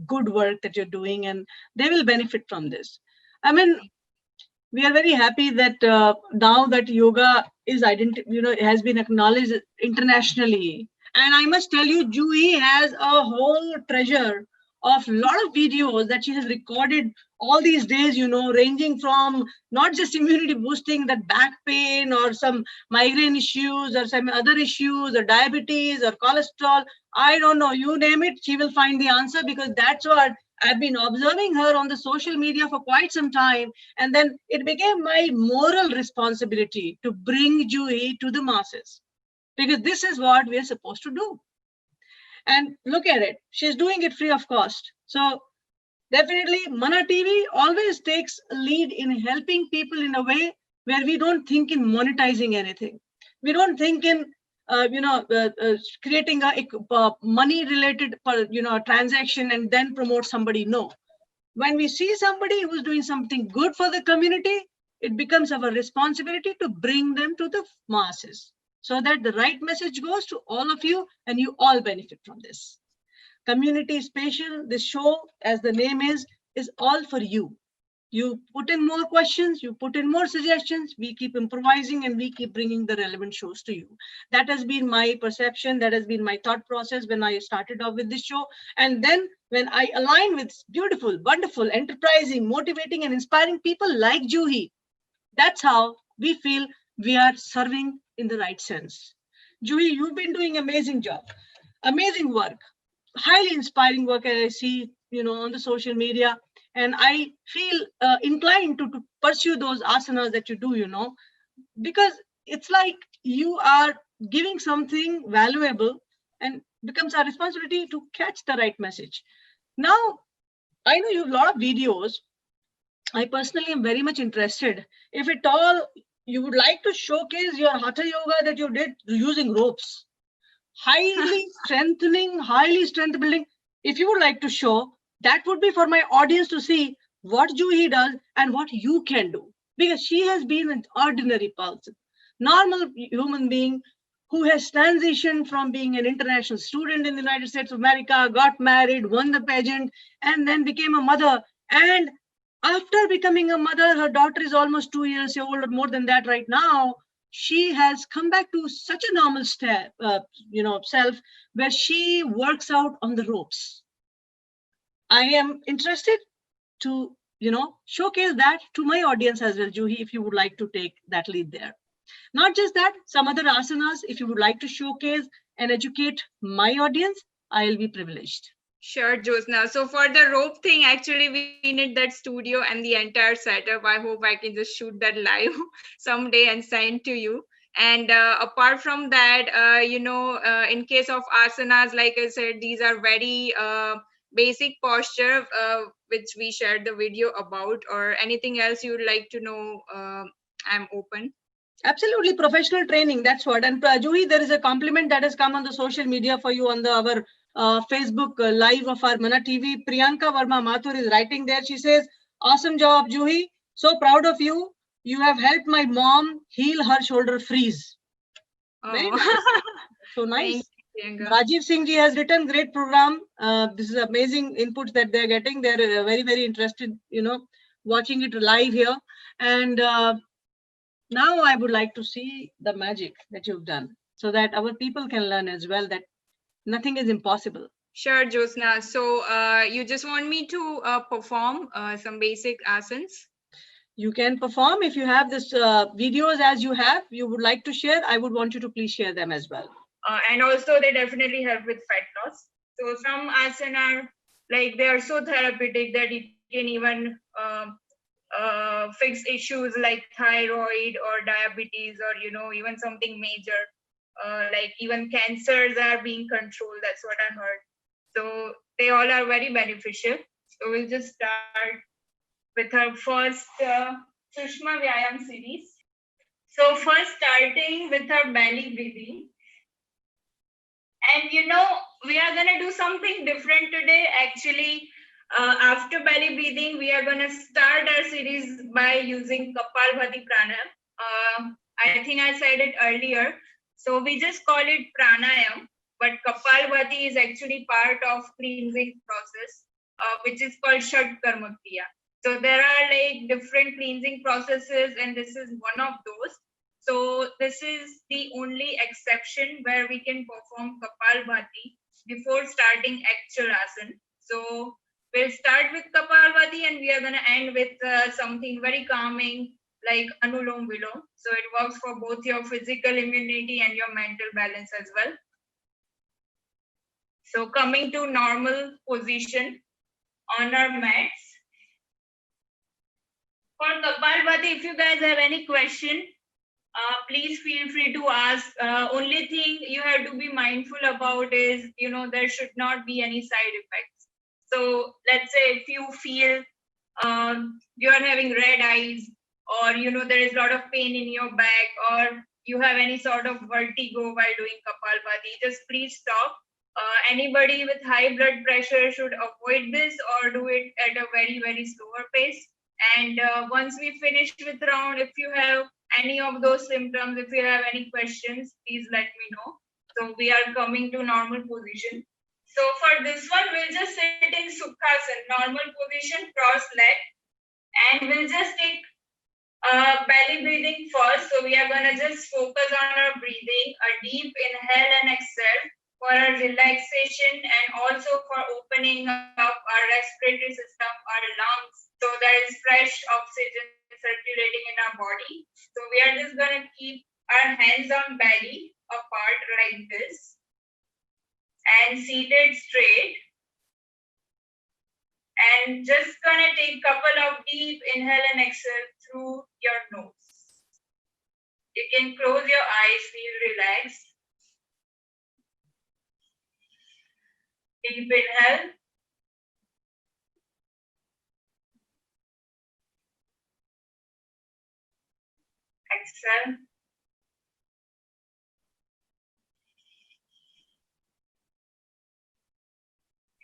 good work that you're doing, and they will benefit from this. I mean, we are very happy that now that yoga is has been acknowledged internationally. And I must tell you, Juhi has a whole treasure of lot of videos that she has recorded all these days, ranging from not just immunity boosting, that back pain or some migraine issues or some other issues or diabetes or cholesterol. I don't know, you name it, she will find the answer, because that's what I've been observing her on the social media for quite some time. And then it became my moral responsibility to bring Juhi to the masses, because this is what we are supposed to do. And look at it, she's doing it free of cost. So definitely, Mana TV always takes a lead in helping people in a way where we don't think in monetizing anything. We don't think in creating a money related transaction and then promote somebody. No, when we see somebody who's doing something good for the community, it becomes our responsibility to bring them to the masses, so that the right message goes to all of you and you all benefit from this. Community Spatial, this show, as the name is all for you. You put in more questions, you put in more suggestions, we keep improvising and we keep bringing the relevant shows to you. That has been my perception, that has been my thought process when I started off with this show. And then when I align with beautiful, wonderful, enterprising, motivating, and inspiring people like Juhi, that's how we feel we are serving in the right sense. Juhi, you've been doing amazing job, amazing work, highly inspiring work, as I see, on the social media. And I feel inclined to pursue those asanas that you do, because it's like you are giving something valuable, and becomes our responsibility to catch the right message. Now, I know you have a lot of videos. I personally am very much interested. If at all you would like to showcase your hatha yoga that you did using ropes. Highly strengthening, highly strength building. If you would like to show, that would be for my audience to see what Juhi does and what you can do. Because she has been an ordinary person, normal human being who has transitioned from being an international student in the United States of America, got married, won the pageant, and then became a mother. And after becoming a mother, her daughter is almost 2 years old or more than that right now. She has come back to such a normal step, self, where she works out on the ropes. I am interested to, showcase that to my audience as well, Juhi, if you would like to take that lead there. Not just that, some other asanas, if you would like to showcase and educate my audience, I'll be privileged. Sure, Jyosna. So for the rope thing, actually, we need that studio and the entire setup. I hope I can just shoot that live someday and send to you. And apart from that, in case of asanas, like I said, these are very basic posture, which we shared the video about, or anything else you would like to know. I'm open. Absolutely, professional training. That's what. And Juhi, there is a compliment that has come on the social media for you on our Facebook live of our Mana TV. Priyanka Verma Mathur is writing there. She says, "Awesome job, Juhi. So proud of you. You have helped my mom heal her shoulder freeze." Very nice. So nice. Rajiv Singh ji has written great program. This is amazing inputs that they're getting. They're very, very interested, watching it live here. And now I would like to see the magic that you've done so that our people can learn as well that nothing is impossible. Sure, Jyosna. So you just want me to perform some basic asanas? You can perform. If you have this videos as you have, you would like to share, I would want you to please share them as well. And also they definitely help with fat loss. So some asana, like they are so therapeutic that it can even fix issues like thyroid or diabetes or even something major, like even cancers are being controlled. That's what I heard. So they all are very beneficial. So we'll just start with our first Sushma Vyayam series. So first starting with our belly breathing. And we are going to do something different today. Actually, after belly breathing, we are going to start our series by using Kapalbhati Pranayama. I think I said it earlier. So we just call it Pranayama, but Kapalbhati is actually part of cleansing process, which is called Shat Karma Kriya. So there are like different cleansing processes, and this is one of those. So this is the only exception where we can perform Kapalbhati before starting actual asana. So we'll start with Kapalbhati and we are going to end with something very calming like Anulom Vilom. So it works for both your physical immunity and your mental balance as well. So coming to normal position on our mats. For Kapalbhati, if you guys have any question, please feel free to ask. Only thing you have to be mindful about is, there should not be any side effects. So let's say if you feel you are having red eyes, or there is a lot of pain in your back, or you have any sort of vertigo while doing Kapalbhati, just please stop. Anybody with high blood pressure should avoid this or do it at a very, very slower pace. And once we finish with round, if you have any of those symptoms, if you have any questions, please let me know. So we are coming to normal position. So for this one, we'll just sit in Sukhasana, normal position, cross leg, and we'll just take belly breathing first. So we are going to just focus on our breathing, a deep inhale and exhale for our relaxation and also for opening up our respiratory system, our lungs, so there is fresh oxygen circulating in our body. So we are just going to keep our hands on belly apart like this and seated straight, and just going to take a couple of deep inhale and exhale through your nose. You can close your eyes, feel relaxed. Deep inhale. Exhale.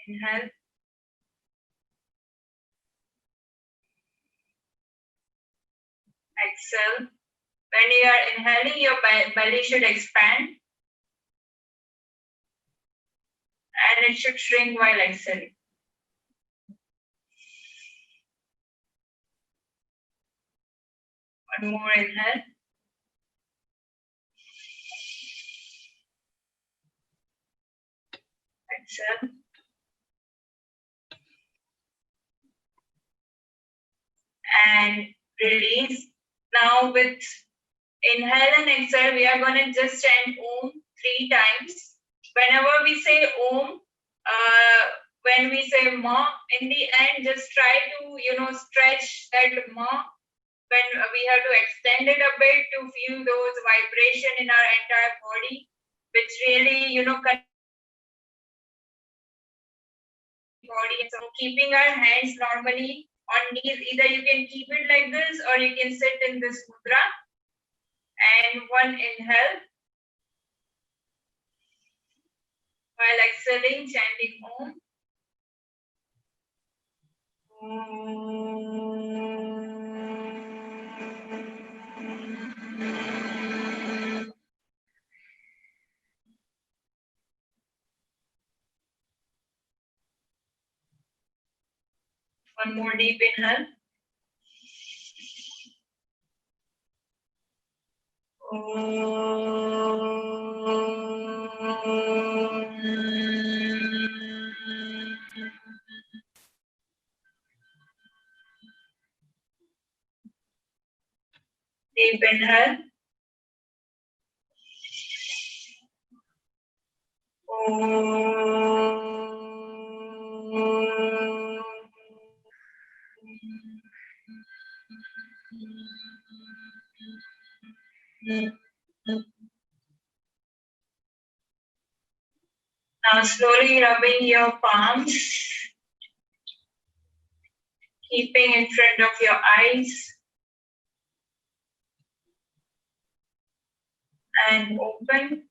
Inhale. Exhale. When you are inhaling, your belly should expand and it should shrink while exhaling. One more inhale. Exhale. And release. Now with inhale and exhale, we are going to just chant Om 3 times. Whenever we say Om, when we say Ma, in the end, just try to, stretch that Ma. When we have to extend it a bit to feel those vibration in our entire body, which really, connect body. So keeping our hands normally on knees, either you can keep it like this or you can sit in this mudra. And one inhale. While exhaling, chanting Om. One more deep inhale. Deep inhale. Now slowly rubbing your palms, keeping in front of your eyes, and open.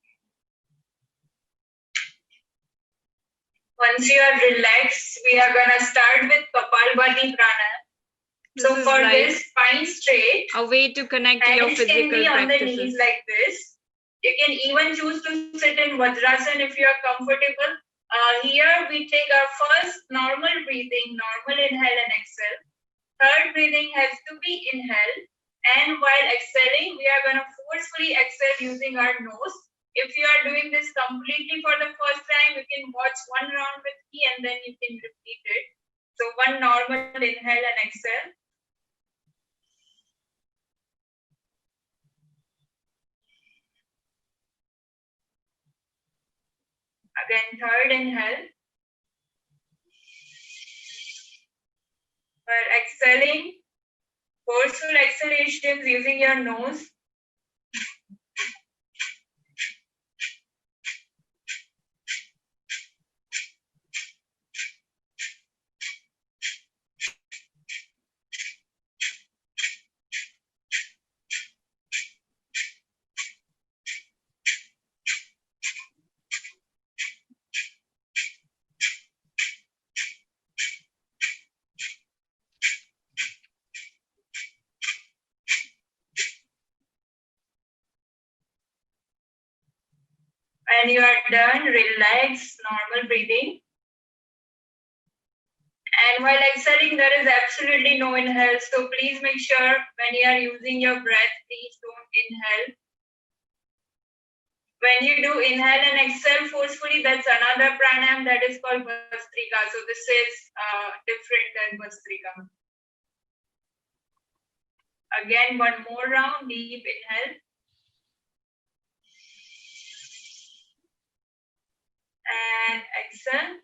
Once you are relaxed, we are going to start with Kapalbhati Pranayama. So for this, spine straight. A way to connect to your hands physical can be on the practices. knees like this. You can even choose to sit in Vajrasan if you are comfortable. Here we take our first normal breathing, normal inhale and exhale. Third breathing has to be inhale. And while exhaling, we are going to forcefully exhale using our nose. If you are doing this completely for the first time, you can watch one round with me and then you can repeat it. So one normal inhale and exhale. Again, third inhale. While exhaling, forceful exhalations using your nose. When you are done, relax, normal breathing. And while exhaling, there is absolutely no inhale. So please make sure when you are using your breath, please don't inhale. When you do inhale and exhale forcefully, that's another pranayama that is called Bhastrika. So this is different than Bhastrika. Again, one more round, deep inhale. And exhale.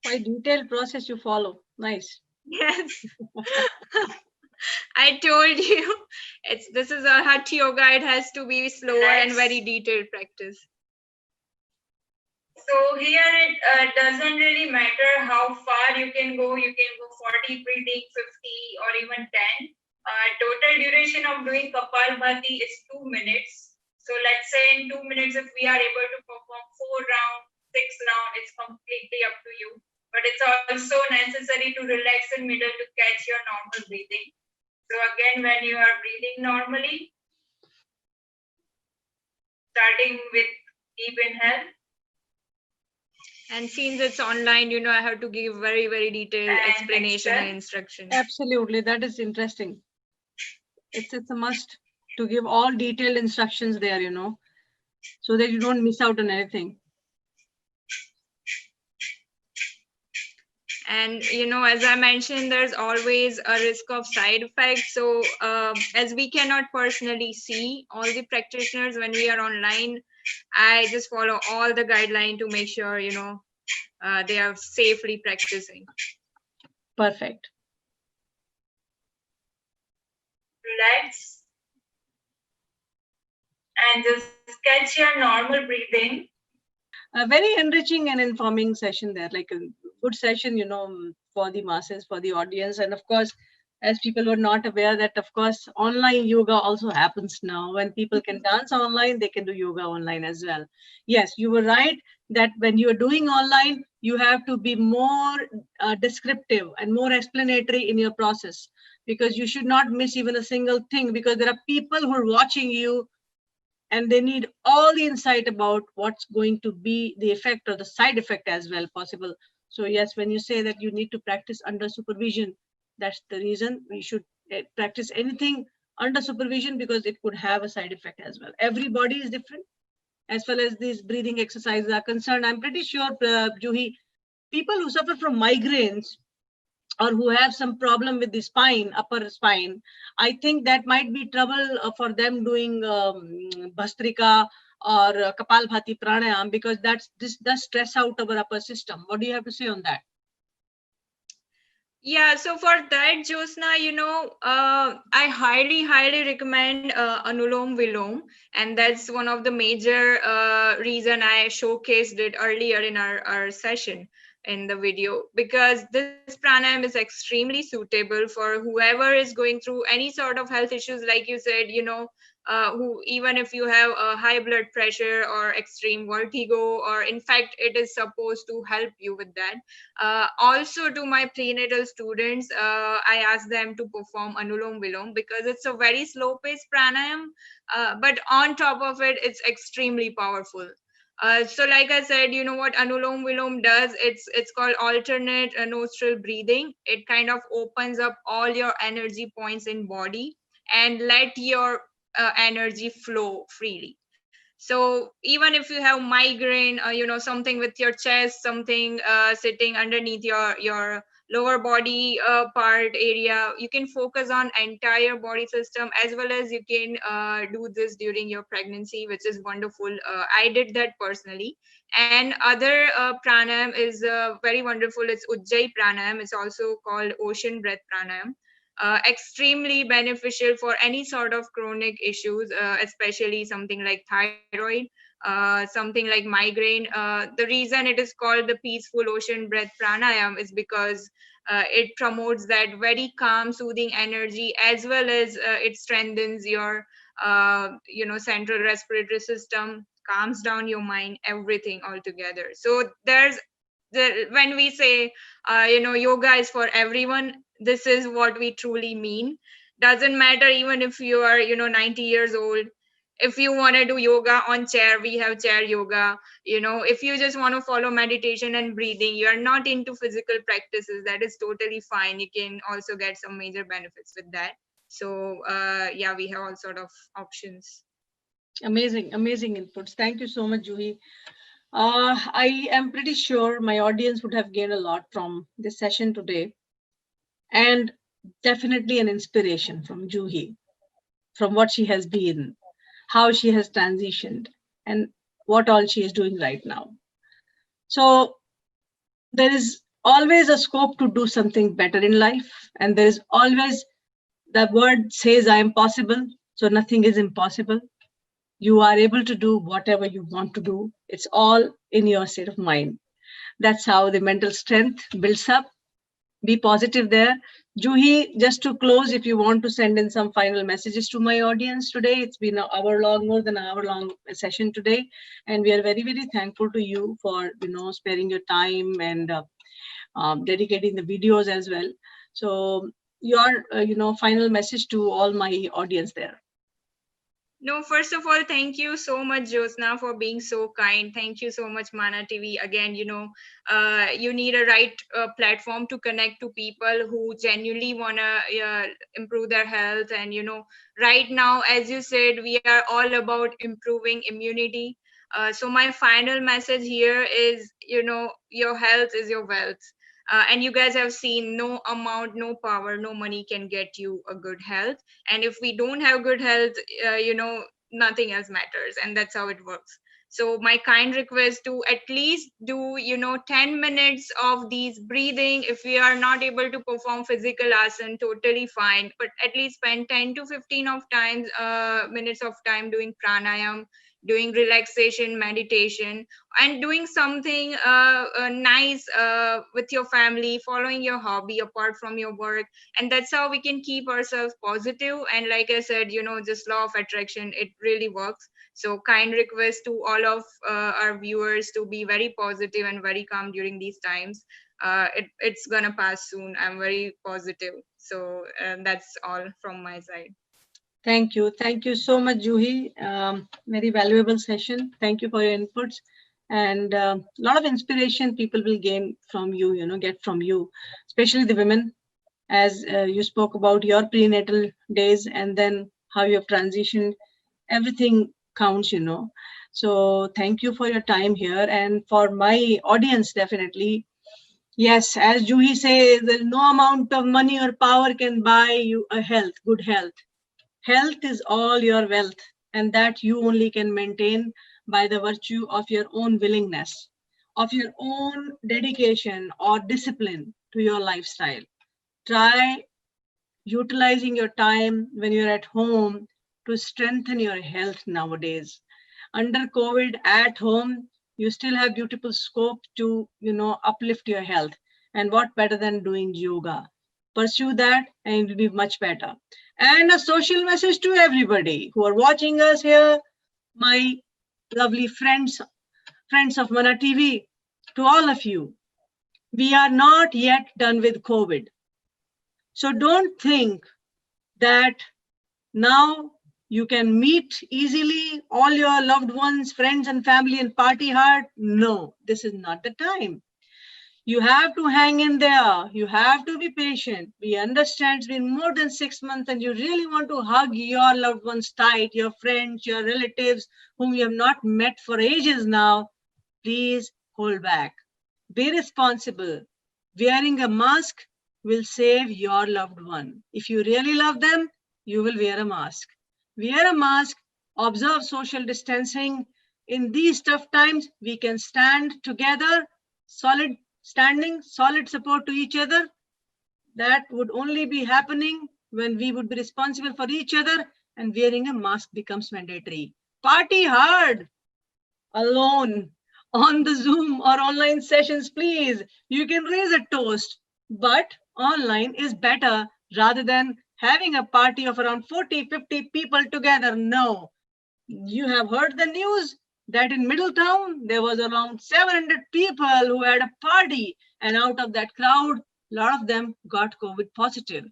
Quite detailed process you follow. Nice. Yes. I told you, this is a hatha yoga. It has to be slower and very detailed practice. So here it doesn't really matter how far you can go. You can go 40 breathing, 50, or even 10. Total duration of doing Kapalbhati is 2 minutes. So let's say in 2 minutes, if we are able to perform 4 rounds, 6 rounds, it's completely up to you. But it's also necessary to relax in middle to catch your normal breathing. So again, when you are breathing normally, starting with deep inhale. And since it's online, I have to give very, very detailed explanation and instructions. Absolutely. That is interesting. It's a must to give all detailed instructions there, so that you don't miss out on anything. And, as I mentioned, there's always a risk of side effects. So as we cannot personally see all the practitioners when we are online, I just follow all the guidelines to make sure, they are safely practicing. Perfect. Relax. And just catch your normal breathing. A very enriching and informing session there, like a good session, for the masses, for the audience. And of course, as people were not aware that, of course, online yoga also happens now. When people can dance online, they can do yoga online as well. Yes, you were right that when you are doing online, you have to be more descriptive and more explanatory in your process, because you should not miss even a single thing, because there are people who are watching you and they need all the insight about what's going to be the effect or the side effect as well possible. So yes, when you say that you need to practice under supervision, that's the reason we should practice anything under supervision, because it could have a side effect as well. Everybody is different as far as these breathing exercises are concerned. I'm pretty sure, Juhi, people who suffer from migraines or who have some problem with the spine, upper spine, I think that might be trouble for them doing Bhastrika or Kapalbhati Pranayama, because this does stress out our upper system. What do you have to say on that? Yeah, so for that, Jyosna, I highly recommend Anulom Vilom, and that's one of the major reason I showcased it earlier in our session in the video, because this pranayam is extremely suitable for whoever is going through any sort of health issues, like you said, who, even if you have a high blood pressure or extreme vertigo, or in fact, it is supposed to help you with that. Also, to my prenatal students, I ask them to perform Anulom Vilom, because it's a very slow paced pranayam, but on top of it, it's extremely powerful. So like I said, what Anulom Vilom does, it's called alternate nostril breathing. It kind of opens up all your energy points in body and let your energy flow freely. So even if you have migraine, something with your chest, something sitting underneath your lower body part area, you can focus on entire body system, as well as you can do this during your pregnancy, which is wonderful. I did that personally. And other pranayam is very wonderful. It's Ujjayi pranayam. It's also called ocean breath pranayam. Extremely beneficial for any sort of chronic issues, especially something like thyroid, something like migraine. The reason it is called the peaceful ocean breath pranayam is because it promotes that very calm, soothing energy, as well as it strengthens your, central respiratory system, calms down your mind, everything altogether. So when we say, yoga is for everyone, this is what we truly mean. Doesn't matter even if you are 90 years old. If you want to do yoga on chair, we have chair yoga. If you just want to follow meditation and breathing, you are not into physical practices, that is totally fine. You can also get some major benefits with that. So yeah, we have all sort of options. Amazing inputs. Thank you so much, Juhi. I am pretty sure my audience would have gained a lot from this session today, and definitely an inspiration from Juhi, from what she has been, how she has transitioned, and what all she is doing right now. So there is always a scope to do something better in life. And there is always, the word says, I am possible. So nothing is impossible. You are able to do whatever you want to do. It's all in your state of mind. That's how the mental strength builds up. Be positive there. Juhi, just to close, if you want to send in some final messages to my audience today, it's been an hour long, more than an hour long session today. And we are very, very thankful to you for, sparing your time and dedicating the videos as well. So your, final message to all my audience there. No, first of all, thank you so much, Jyosna, for being so kind. Thank you so much, Mana TV. Again, you need a right platform to connect to people who genuinely want to improve their health. And, right now, as you said, we are all about improving immunity. So my final message here is, your health is your wealth. And you guys have seen no amount, no power, no money can get you a good health. And if we don't have good health, nothing else matters. And that's how it works. So my kind request to at least do, 10 minutes of these breathing. If we are not able to perform physical asana, totally fine. But at least spend 10 to 15 minutes of time doing pranayama, doing relaxation, meditation, and doing something nice with your family, following your hobby apart from your work. And that's how we can keep ourselves positive. And like I said, just law of attraction, it really works. So kind request to all of our viewers to be very positive and very calm during these times. It's gonna pass soon. I'm very positive. So that's all from my side. Thank you. Thank you so much, Juhi. Very valuable session. Thank you for your inputs. And a lot of inspiration people will gain from you, get from you, especially the women, as you spoke about your prenatal days and then how you have transitioned. Everything counts, So thank you for your time here. And for my audience, definitely. Yes, as Juhi says, no amount of money or power can buy you a good health. Health is all your wealth, and that you only can maintain by the virtue of your own willingness, of your own dedication or discipline to your lifestyle. Try utilizing your time when you're at home to strengthen your health nowadays. Under COVID at home, you still have beautiful scope to, uplift your health. And what better than doing yoga? Pursue that and it will be much better. And a social message to everybody who are watching us here, my lovely friends of Mana TV, to all of you, we are not yet done with COVID. So don't think that now you can meet easily all your loved ones, friends and family and party hard. No, this is not the time. You have to hang in there. You have to be patient. We understand it's been more than 6 months and you really want to hug your loved ones tight, your friends, your relatives whom you have not met for ages now. Please hold back. Be responsible. Wearing a mask will save your loved one. If you really love them, you will wear a mask. Wear a mask, observe social distancing. In these tough times, we can stand together, solid support to each other. That would only be happening when we would be responsible for each other and wearing a mask becomes mandatory. Party hard, alone, on the Zoom or online sessions, please. You can raise a toast, but online is better rather than having a party of around 40, 50 people together. No, you have heard the news that in Middletown, there was around 700 people who had a party. And out of that crowd, a lot of them got COVID positive.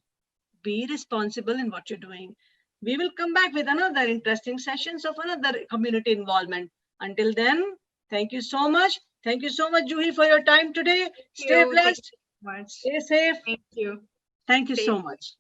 Be responsible in what you're doing. We will come back with another interesting sessions of another community involvement. Until then, thank you so much. Thank you so much, Juhi, for your time today. Stay blessed. Thank you so much. Stay safe. Thank you. Thank you so much.